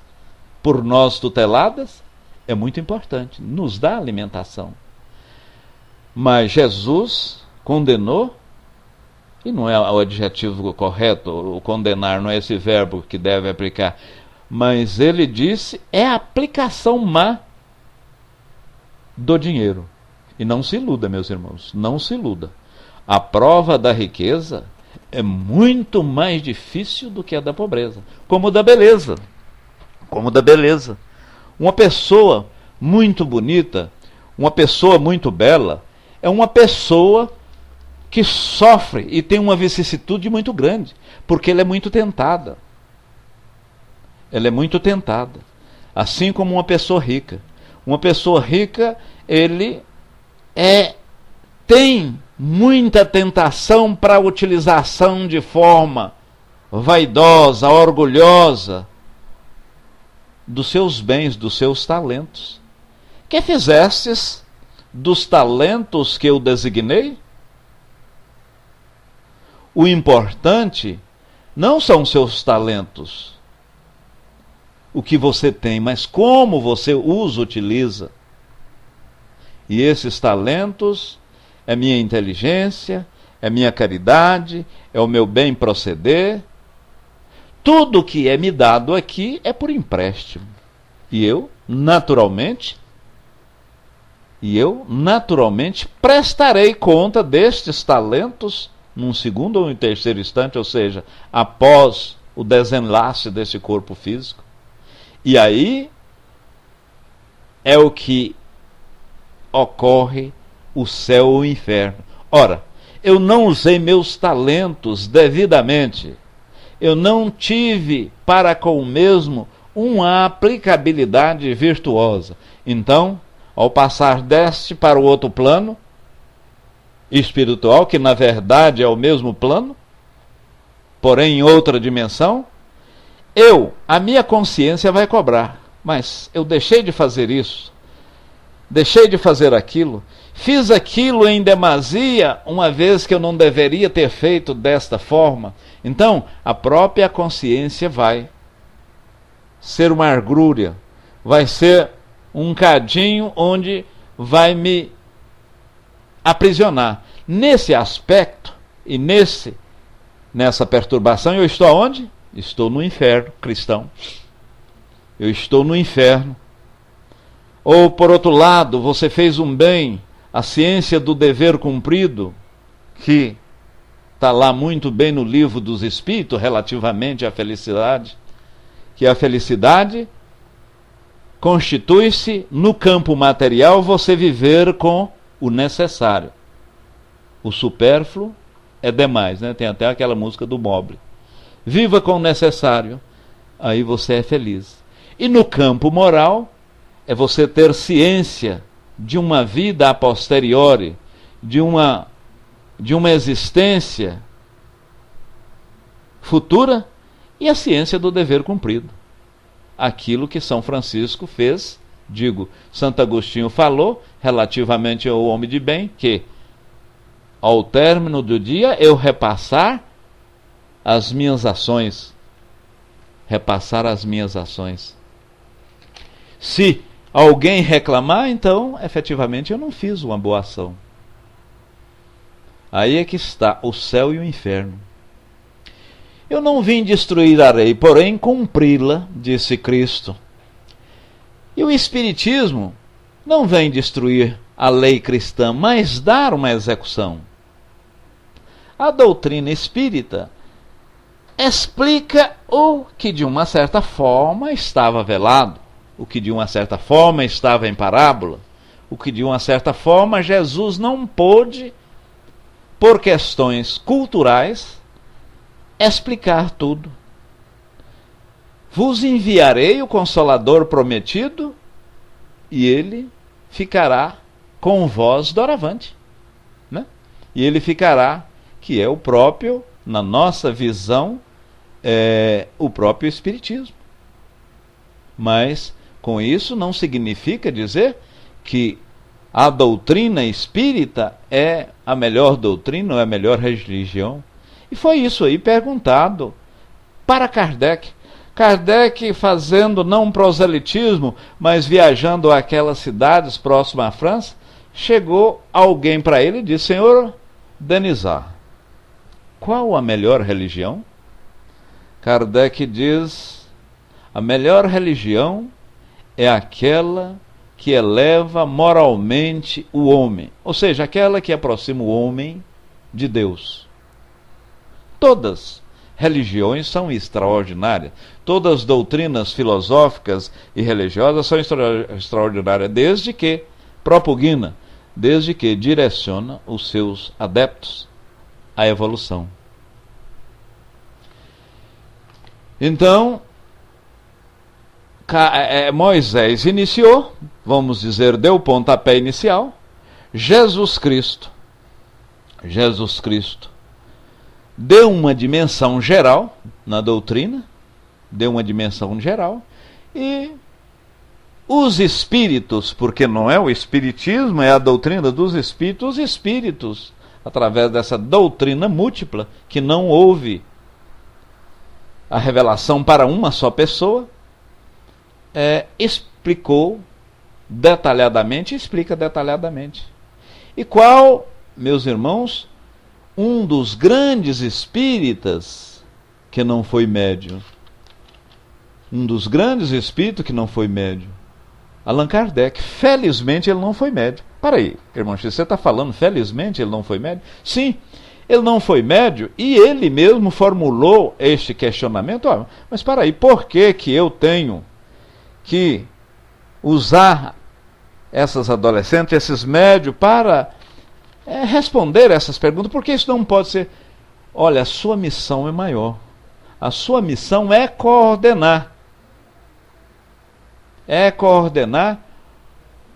por nós tuteladas. É muito importante, nos dá alimentação. Mas Jesus condenou, e não é o adjetivo correto, o condenar não é esse verbo que deve aplicar, mas ele disse, é a aplicação má do dinheiro. E não se iluda, meus irmãos, não se iluda. A prova da riqueza é muito mais difícil do que a da pobreza, como da beleza. Como da beleza. Uma pessoa muito bonita, uma pessoa muito bela, é uma pessoa que sofre e tem uma vicissitude muito grande, porque ela é muito tentada. Ela é muito tentada. Assim como uma pessoa rica. Uma pessoa rica, ele tem muita tentação para a utilização de forma vaidosa, orgulhosa dos seus bens, dos seus talentos. Que fizestes dos talentos que eu designei? O importante não são seus talentos, o que você tem, mas como você os utiliza. E esses talentos é minha inteligência, é minha caridade, é o meu bem proceder. Tudo que é me dado aqui é por empréstimo. E eu, naturalmente, prestarei conta destes talentos num segundo ou em terceiro instante, ou seja, após o desenlace desse corpo físico. E aí é o que ocorre o céu ou o inferno. Ora, eu não usei meus talentos devidamente. Eu não tive para com o mesmo uma aplicabilidade virtuosa. Então, ao passar deste para o outro plano espiritual, que na verdade é o mesmo plano, porém em outra dimensão, a minha consciência vai cobrar. Mas eu deixei de fazer isso, deixei de fazer aquilo, fiz aquilo em demasia, uma vez que eu não deveria ter feito desta forma. Então, a própria consciência vai ser uma argrúria, vai ser um cadinho onde vai me aprisionar. Nesse aspecto e nessa perturbação, eu estou aonde? Estou no inferno cristão. Eu estou no inferno. Ou, por outro lado, você fez um bem, a ciência do dever cumprido, que está lá muito bem no livro dos Espíritos, relativamente à felicidade, que a felicidade constitui-se, no campo material, você viver com o necessário. O supérfluo é demais, né? Tem até aquela música do Mobley. Viva com o necessário, aí você é feliz. E no campo moral, é você ter ciência de uma vida a posteriori, de uma existência futura, e a ciência do dever cumprido. Aquilo que São Francisco fez, Santo Agostinho falou, relativamente ao homem de bem, que ao término do dia eu repassar as minhas ações. Repassar as minhas ações. Se alguém reclamar, então, efetivamente, eu não fiz uma boa ação. Aí é que está o céu e o inferno. Eu não vim destruir a lei, porém cumpri-la, disse Cristo. E o Espiritismo não vem destruir a lei cristã, mas dar uma execução. A doutrina espírita explica o que de uma certa forma estava velado, o que de uma certa forma estava em parábola, o que de uma certa forma Jesus não pôde, por questões culturais, explicar tudo. Vos enviarei o Consolador prometido, e ele ficará com vós doravante, né? E ele ficará, que é o próprio, na nossa visão, o próprio Espiritismo. Mas com isso não significa dizer que a doutrina espírita é a melhor doutrina ou é a melhor religião. E foi isso aí perguntado para Kardec. Kardec, fazendo não um proselitismo, mas viajando àquelas cidades próximas à França, chegou alguém para ele e disse: Senhor Denisard, qual a melhor religião? Kardec diz: a melhor religião é aquela que eleva moralmente o homem, ou seja, aquela que aproxima o homem de Deus. Todas religiões são extraordinárias, todas as doutrinas filosóficas e religiosas são extraordinárias, desde que propugna, desde que direciona os seus adeptos à evolução. Então, Moisés iniciou, vamos dizer, deu o pontapé inicial. Jesus Cristo deu uma dimensão geral na doutrina, deu uma dimensão geral, e os espíritos, porque não é o espiritismo, é a doutrina dos espíritos, os espíritos, através dessa doutrina múltipla, que não houve a revelação para uma só pessoa, explicou detalhadamente, explica detalhadamente. E qual, meus irmãos, um dos grandes espíritas que não foi médium? Um dos grandes espíritos que não foi médium? Allan Kardec. Felizmente ele não foi médium. Para aí, irmão, você está falando felizmente ele não foi médium? Sim, ele não foi médium e ele mesmo formulou este questionamento. Mas para aí, por que eu tenho que usar essas adolescentes, esses médios, para responder essas perguntas? Porque isso não pode ser. Olha, a sua missão é maior. A sua missão é coordenar. É coordenar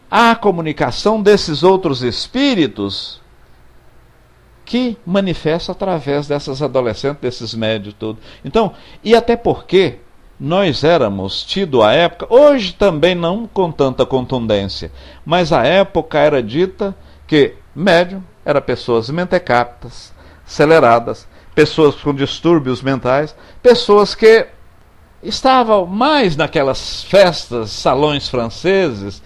a comunicação desses outros espíritos que manifestam através dessas adolescentes, desses médios todos. Então, e até porque nós éramos tido à época, hoje também não com tanta contundência, mas a época era dita que médium era pessoas mentecaptas, aceleradas, pessoas com distúrbios mentais, pessoas que estavam mais naquelas festas, salões franceses,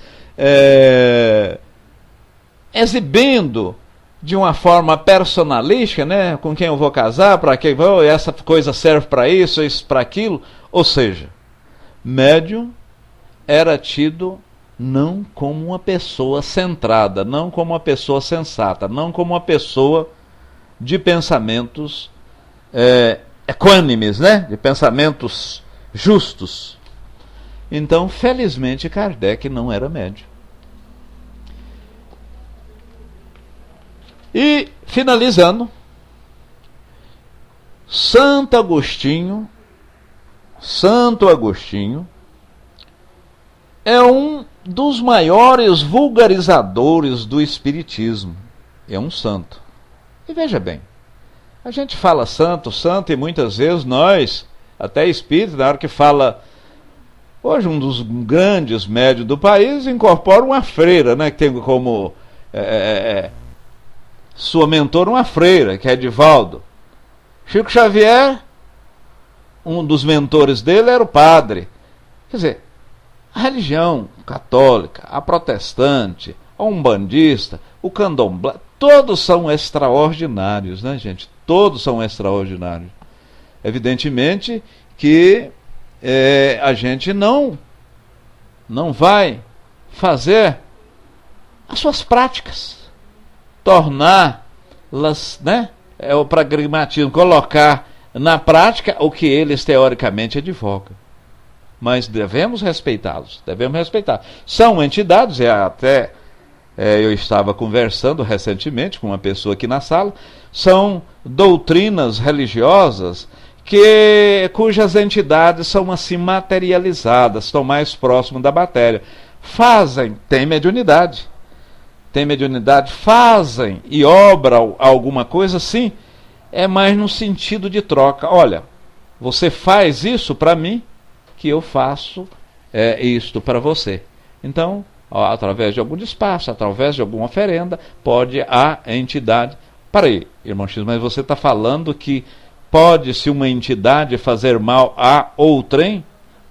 exibindo de uma forma personalística, né, com quem eu vou casar, para quem vou, essa coisa serve para isso para aquilo. Ou seja, médium era tido não como uma pessoa centrada, não como uma pessoa sensata, não como uma pessoa de pensamentos equânimes, né? De pensamentos justos. Então, felizmente, Kardec não era médium. E, finalizando, Santo Agostinho é um dos maiores vulgarizadores do Espiritismo. É um santo. E veja bem, a gente fala santo, e muitas vezes nós, até espírito, na hora que fala... Hoje um dos grandes médios do país incorpora uma freira, né, que tem como sua mentora uma freira, que é Edivaldo. Chico Xavier, um dos mentores dele era o padre. Quer dizer, a religião católica, a protestante, a umbandista, o candomblé, todos são extraordinários, né, gente? Todos são extraordinários. Evidentemente que a gente não vai fazer as suas práticas, torná-las, né? É o pragmatismo, colocar na prática o que eles teoricamente advogam. Mas devemos respeitá-los, São entidades, eu estava conversando recentemente com uma pessoa aqui na sala, são doutrinas religiosas cujas entidades são assim materializadas, estão mais próximo da matéria. Tem mediunidade, fazem e obram alguma coisa, sim, é mais no sentido de troca. Olha, você faz isso para mim, que eu faço isto para você. Então, através de algum despacho, através de alguma oferenda, pode a entidade... Para aí, irmão X, mas você está falando que pode-se uma entidade fazer mal a outrem?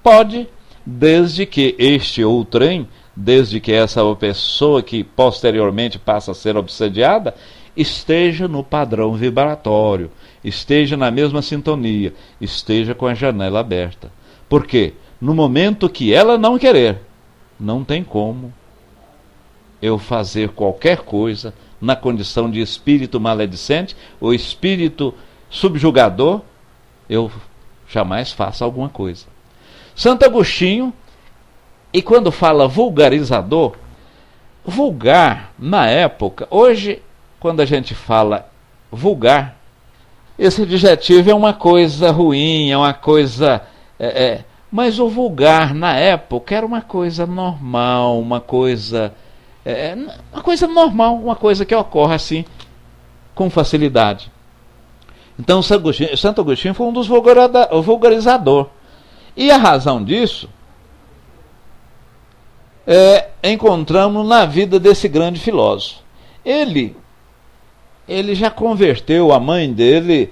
Pode, desde que este outrem, desde que essa pessoa que posteriormente passa a ser obsediada, esteja no padrão vibratório, esteja na mesma sintonia, esteja com a janela aberta. Por quê? No momento que ela não querer, não tem como eu fazer qualquer coisa na condição de espírito maledicente ou espírito subjugador, eu jamais faço alguma coisa. Santo Agostinho, e quando fala vulgarizador, vulgar, na época, hoje, quando a gente fala vulgar, esse adjetivo é uma coisa ruim, é uma coisa... mas o vulgar, na época, era uma coisa normal, uma coisa normal, uma coisa que ocorre assim, com facilidade. Então, Santo Agostinho foi um dos vulgarizadores. E a razão disso encontramos na vida desse grande filósofo. Ele já converteu a mãe dele,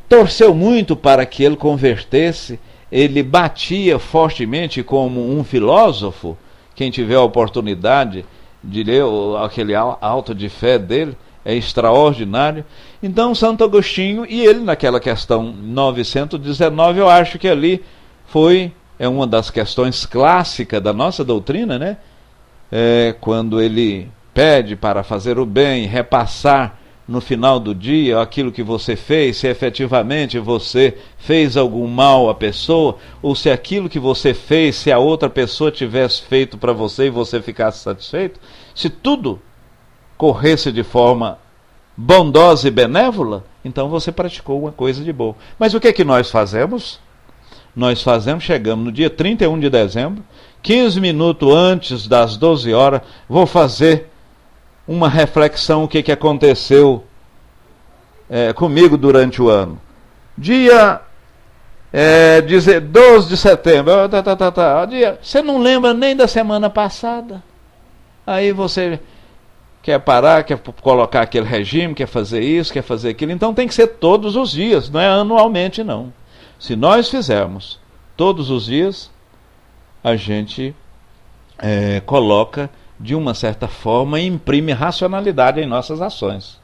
torceu muito para que ele convertesse, ele batia fortemente como um filósofo. Quem tiver a oportunidade de ler aquele auto de fé dele, é extraordinário. Então, Santo Agostinho, e ele naquela questão 919, eu acho que ali é uma das questões clássicas da nossa doutrina, né? Quando ele pede para fazer o bem, repassar no final do dia aquilo que você fez, se efetivamente você fez algum mal à pessoa, ou se aquilo que você fez, se a outra pessoa tivesse feito para você e você ficasse satisfeito, se tudo corresse de forma bondosa e benévola, então você praticou uma coisa de boa. Mas o que é que nós fazemos? Chegamos no dia 31 de dezembro, 15 minutos antes das 12 horas, vou fazer uma reflexão, o que aconteceu comigo durante o ano. Dia 12 de setembro, você não lembra nem da semana passada, aí você quer parar, quer colocar aquele regime, quer fazer isso, quer fazer aquilo. Então tem que ser todos os dias, não é anualmente não. Se nós fizermos todos os dias, a gente coloca de uma certa forma e imprime racionalidade em nossas ações.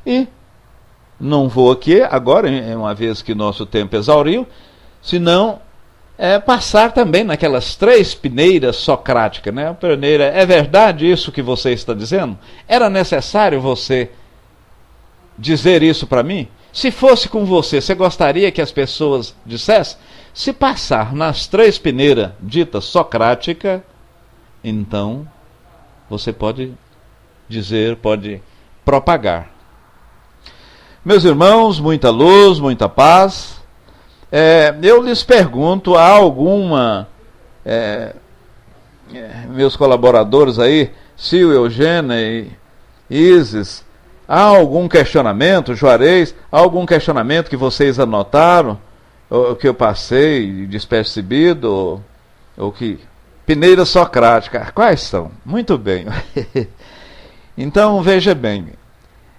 E não vou aqui agora, uma vez que nosso tempo exauriu, senão passar também naquelas 3 peneiras socráticas, né? A peneira, é verdade isso que você está dizendo? Era necessário você dizer isso para mim? Se fosse com você, você gostaria que as pessoas dissessem? Se passar nas 3 peneiras ditas socráticas, então você pode dizer, pode propagar. Meus irmãos, muita luz, muita paz. Eu lhes pergunto, há alguma... meus colaboradores aí, Sil, Eugênia e Isis, há algum questionamento, Juarez, há algum questionamento que vocês anotaram, ou que eu passei despercebido, ou que... Peneira socrática, quais são? Muito bem. Então, veja bem,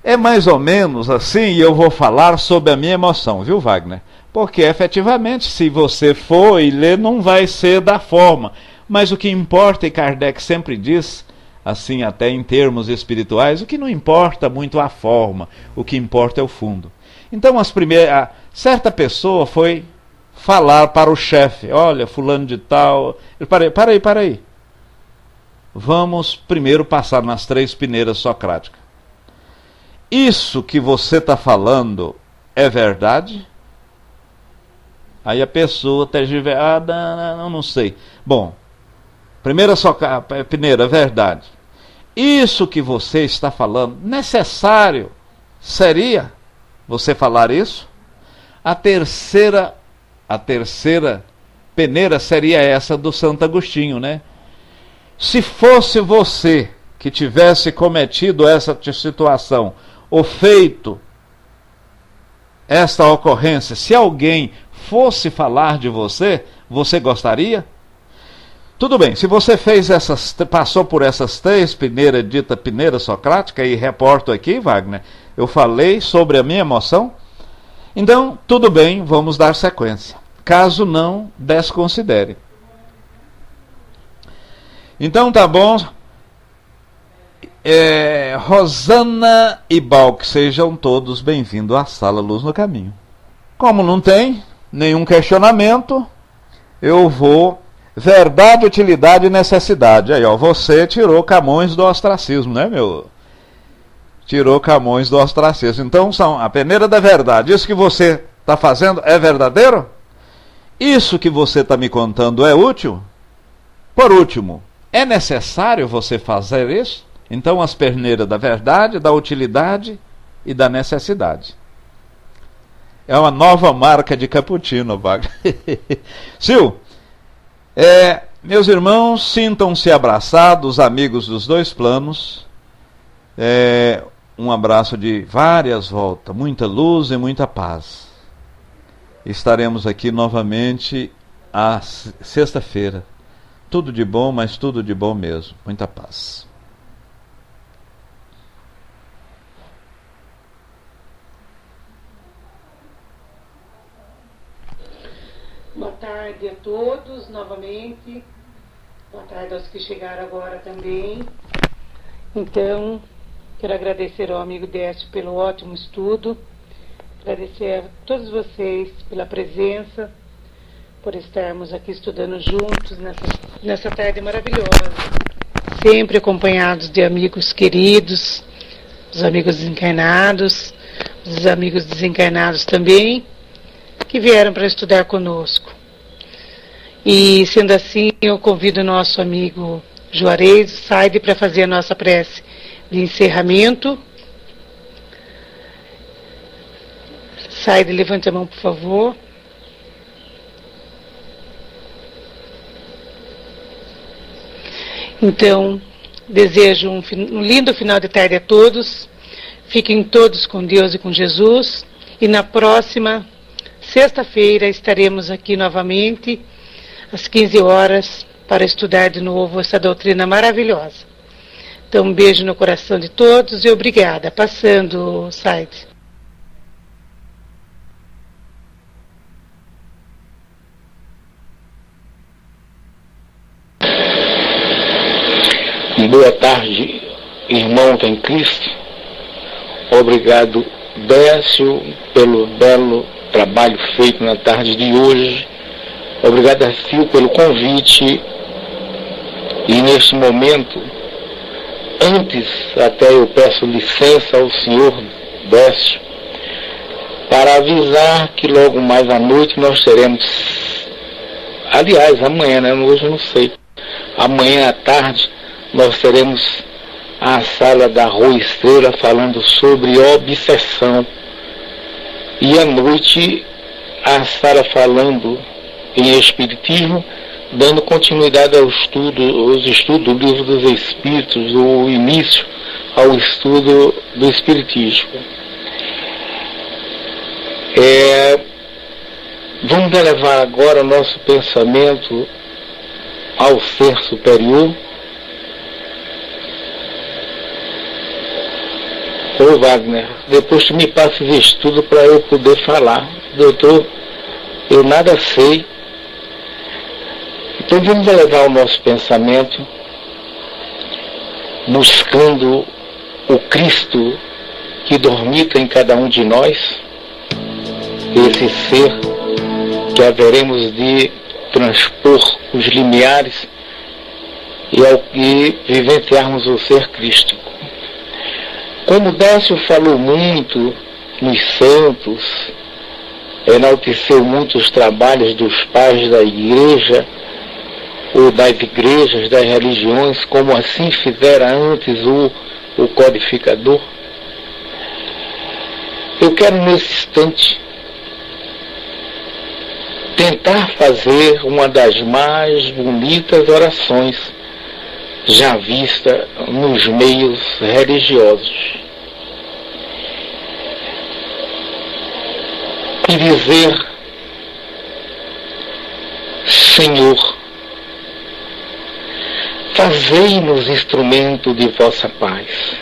é mais ou menos assim, e eu vou falar sobre a minha emoção, viu, Wagner? Porque, efetivamente, se você for e ler, não vai ser da forma. Mas o que importa, e Kardec sempre diz, assim até em termos espirituais, o que não importa muito a forma, o que importa é o fundo. Então, certa pessoa foi falar para o chefe, olha, fulano de tal... Para aí. Vamos primeiro passar nas 3 peneiras socráticas. Isso que você está falando é verdade? Aí a pessoa não sei. Bom, primeira peneira, é verdade. Isso que você está falando, necessário seria você falar isso? A terceira peneira seria essa do Santo Agostinho, né? Se fosse você que tivesse cometido essa situação, ou feito esta ocorrência, se alguém fosse falar de você, você gostaria? Tudo bem, se você passou por essas 3 peneiras, dita peneira socrática, e reporto aqui, Wagner, eu falei sobre a minha emoção, então, tudo bem, vamos dar sequência. Caso não, desconsidere. Então, tá bom. Rosana e Balk, sejam todos bem-vindos à Sala Luz no Caminho. Como não tem nenhum questionamento, eu vou... Verdade, utilidade e necessidade. Aí, ó, você tirou Camões do ostracismo, né, meu... Tirou Camões do ostracismo. Então, a peneira da verdade. Isso que você está fazendo é verdadeiro? Isso que você está me contando é útil? Por último, é necessário você fazer isso? Então, as peneiras da verdade, da utilidade e da necessidade. É uma nova marca de cappuccino, Wagner. Sil, meus irmãos, sintam-se abraçados, amigos dos 2 planos. Um abraço de várias voltas, muita luz e muita paz. Estaremos aqui novamente à sexta-feira. Tudo de bom, mas tudo de bom mesmo. Muita paz. Boa tarde a todos novamente. Boa tarde aos que chegaram agora também. Então, quero agradecer ao amigo Décio pelo ótimo estudo, agradecer a todos vocês pela presença, por estarmos aqui estudando juntos nessa tarde maravilhosa, sempre acompanhados de amigos queridos, os amigos desencarnados, os amigos desencarnados também, que vieram para estudar conosco. E, sendo assim, eu convido o nosso amigo Juarez Saide para fazer a nossa prece de encerramento. Saide, levante a mão, por favor. Então, desejo um lindo final de tarde a todos. Fiquem todos com Deus e com Jesus. E na próxima sexta-feira estaremos aqui novamente, às 15 horas, para estudar de novo essa doutrina maravilhosa. Então, um beijo no coração de todos e obrigada. Passando, Saide. Boa tarde, irmãos em Cristo. Obrigado, Décio, pelo belo trabalho feito na tarde de hoje. Obrigado a Sil pelo convite. E neste momento, antes até eu peço licença ao senhor Décio para avisar que logo mais à noite nós teremos, aliás, amanhã, né? Hoje eu não sei, amanhã à tarde nós teremos a sala da Rua Estrela falando sobre obsessão. e à noite a Sara falando em Espiritismo, dando continuidade aos estudos do Livro dos Espíritos, o início ao estudo do Espiritismo. Vamos elevar agora o nosso pensamento ao Ser Superior. Ô Wagner, depois tu me passa esse estudo para eu poder falar. Doutor, eu nada sei. Então vamos elevar o nosso pensamento buscando o Cristo que dormita em cada um de nós, esse ser que haveremos de transpor os limiares e vivenciarmos o ser crístico. Como Décio falou muito nos santos, enalteceu muito os trabalhos dos pais da igreja, ou das igrejas, das religiões, como assim fizera antes o codificador, eu quero nesse instante tentar fazer uma das mais bonitas orações já vista nos meios religiosos. E dizer: Senhor, fazei-nos instrumento de vossa paz.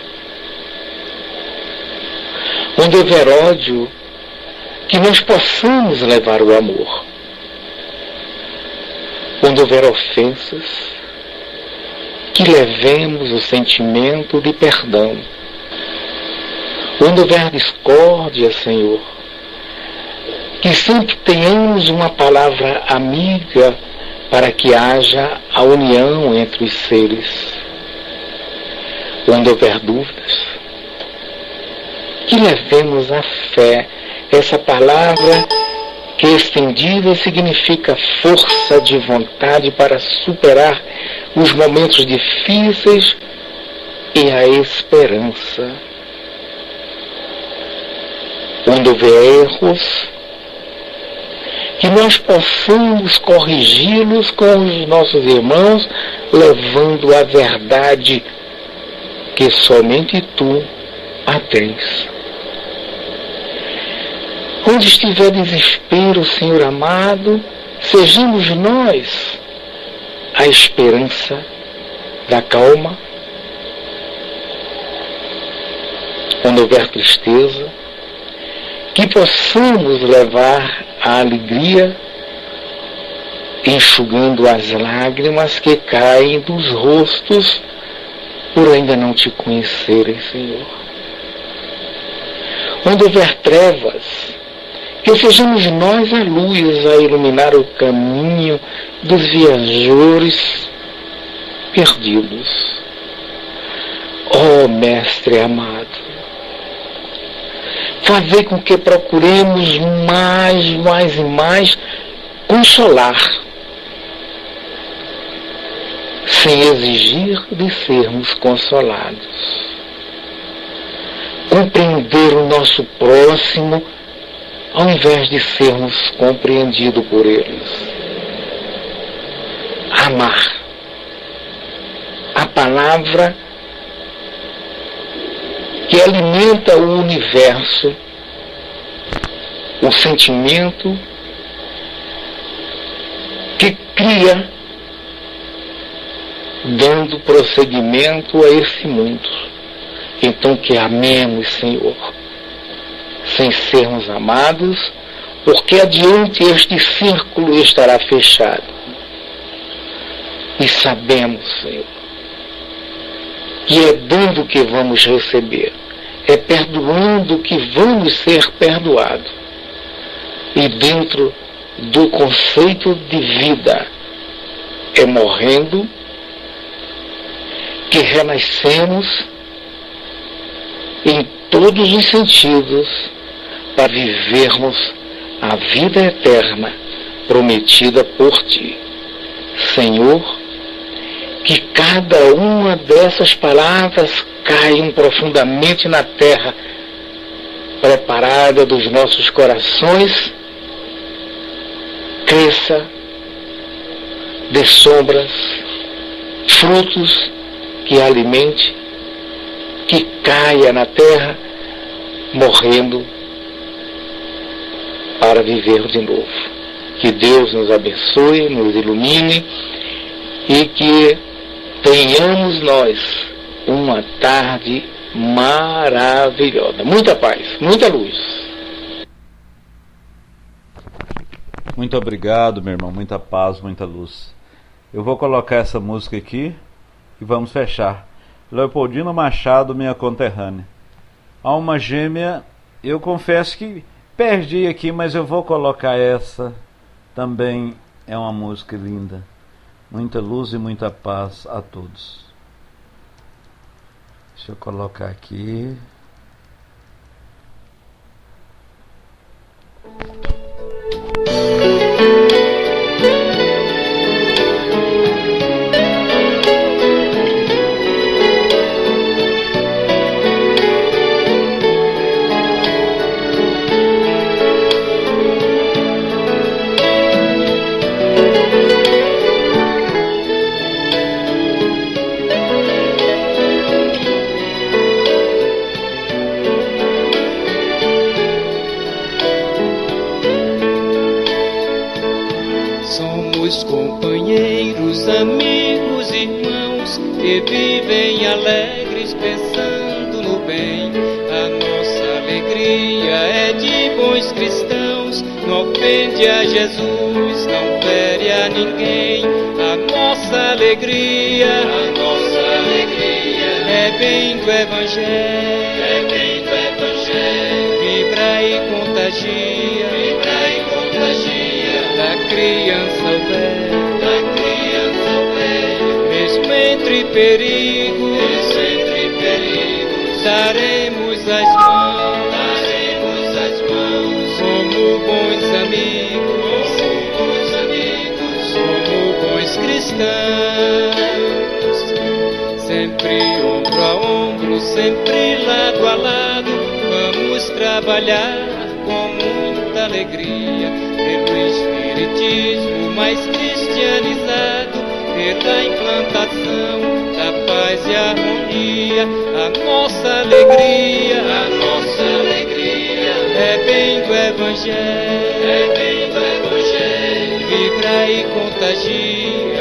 Onde houver ódio, que nós possamos levar o amor. Onde houver ofensas, que levemos o sentimento de perdão. Onde houver discórdia, Senhor, que sempre tenhamos uma palavra amiga para que haja a união entre os seres. Onde houver dúvidas, que levemos a fé, essa palavra que estendida significa força de vontade para superar os momentos difíceis e a esperança. Onde houver erros, que nós possamos corrigi-los com os nossos irmãos, levando a verdade que somente tu a tens. Onde estiver desespero, Senhor amado, sejamos nós a esperança da calma. Onde houver tristeza, que possamos levar a alegria, enxugando as lágrimas que caem dos rostos por ainda não te conhecerem, Senhor. Onde houver trevas, que sejamos nós a luz a iluminar o caminho dos viajores perdidos. Ó Mestre amado, fazer com que procuremos mais e mais consolar, sem exigir de sermos consolados. Compreender o nosso próximo, ao invés de sermos compreendidos por eles. Amar. A palavra que alimenta o universo, o sentimento que cria, dando prosseguimento a esse mundo. Então que amemos, Senhor, sem sermos amados, porque adiante este círculo estará fechado. E sabemos, Senhor, que é dando que vamos receber, é perdoando que vamos ser perdoados. E dentro do conceito de vida, é morrendo que renascemos em todos os sentidos para vivermos a vida eterna prometida por Ti. Senhor, que cada uma dessas palavras caiam profundamente na terra preparada dos nossos corações cresça, dê sombras, frutos que alimente, que caia na terra, morrendo para viver de novo. Que Deus nos abençoe, nos ilumine e que tenhamos nós uma tarde maravilhosa. Muita paz, muita luz. Muito obrigado, meu irmão. Muita paz, muita luz. Eu vou colocar essa música aqui e vamos fechar. Leopoldina Machado, minha conterrânea. Alma Gêmea, eu confesso que perdi aqui, mas eu vou colocar essa. Também é uma música linda. Muita luz e muita paz a todos. Deixa eu colocar aqui. Companheiros, amigos, irmãos, que vivem alegres pensando no bem. A nossa alegria é de bons cristãos, não ofende a Jesus, não fere a ninguém. A nossa alegria é bem do Evangelho, vibra e contagia, da criança ao velho, mesmo entre perigos, daremos as mãos, como bons amigos, como bons cristãos, sempre ombro a ombro, sempre lado a lado, vamos trabalhar com muita alegria pelo espiritismo mais cristianizado, pela implantação da paz e harmonia. A nossa alegria é bem do Evangelho, vibra e contagia,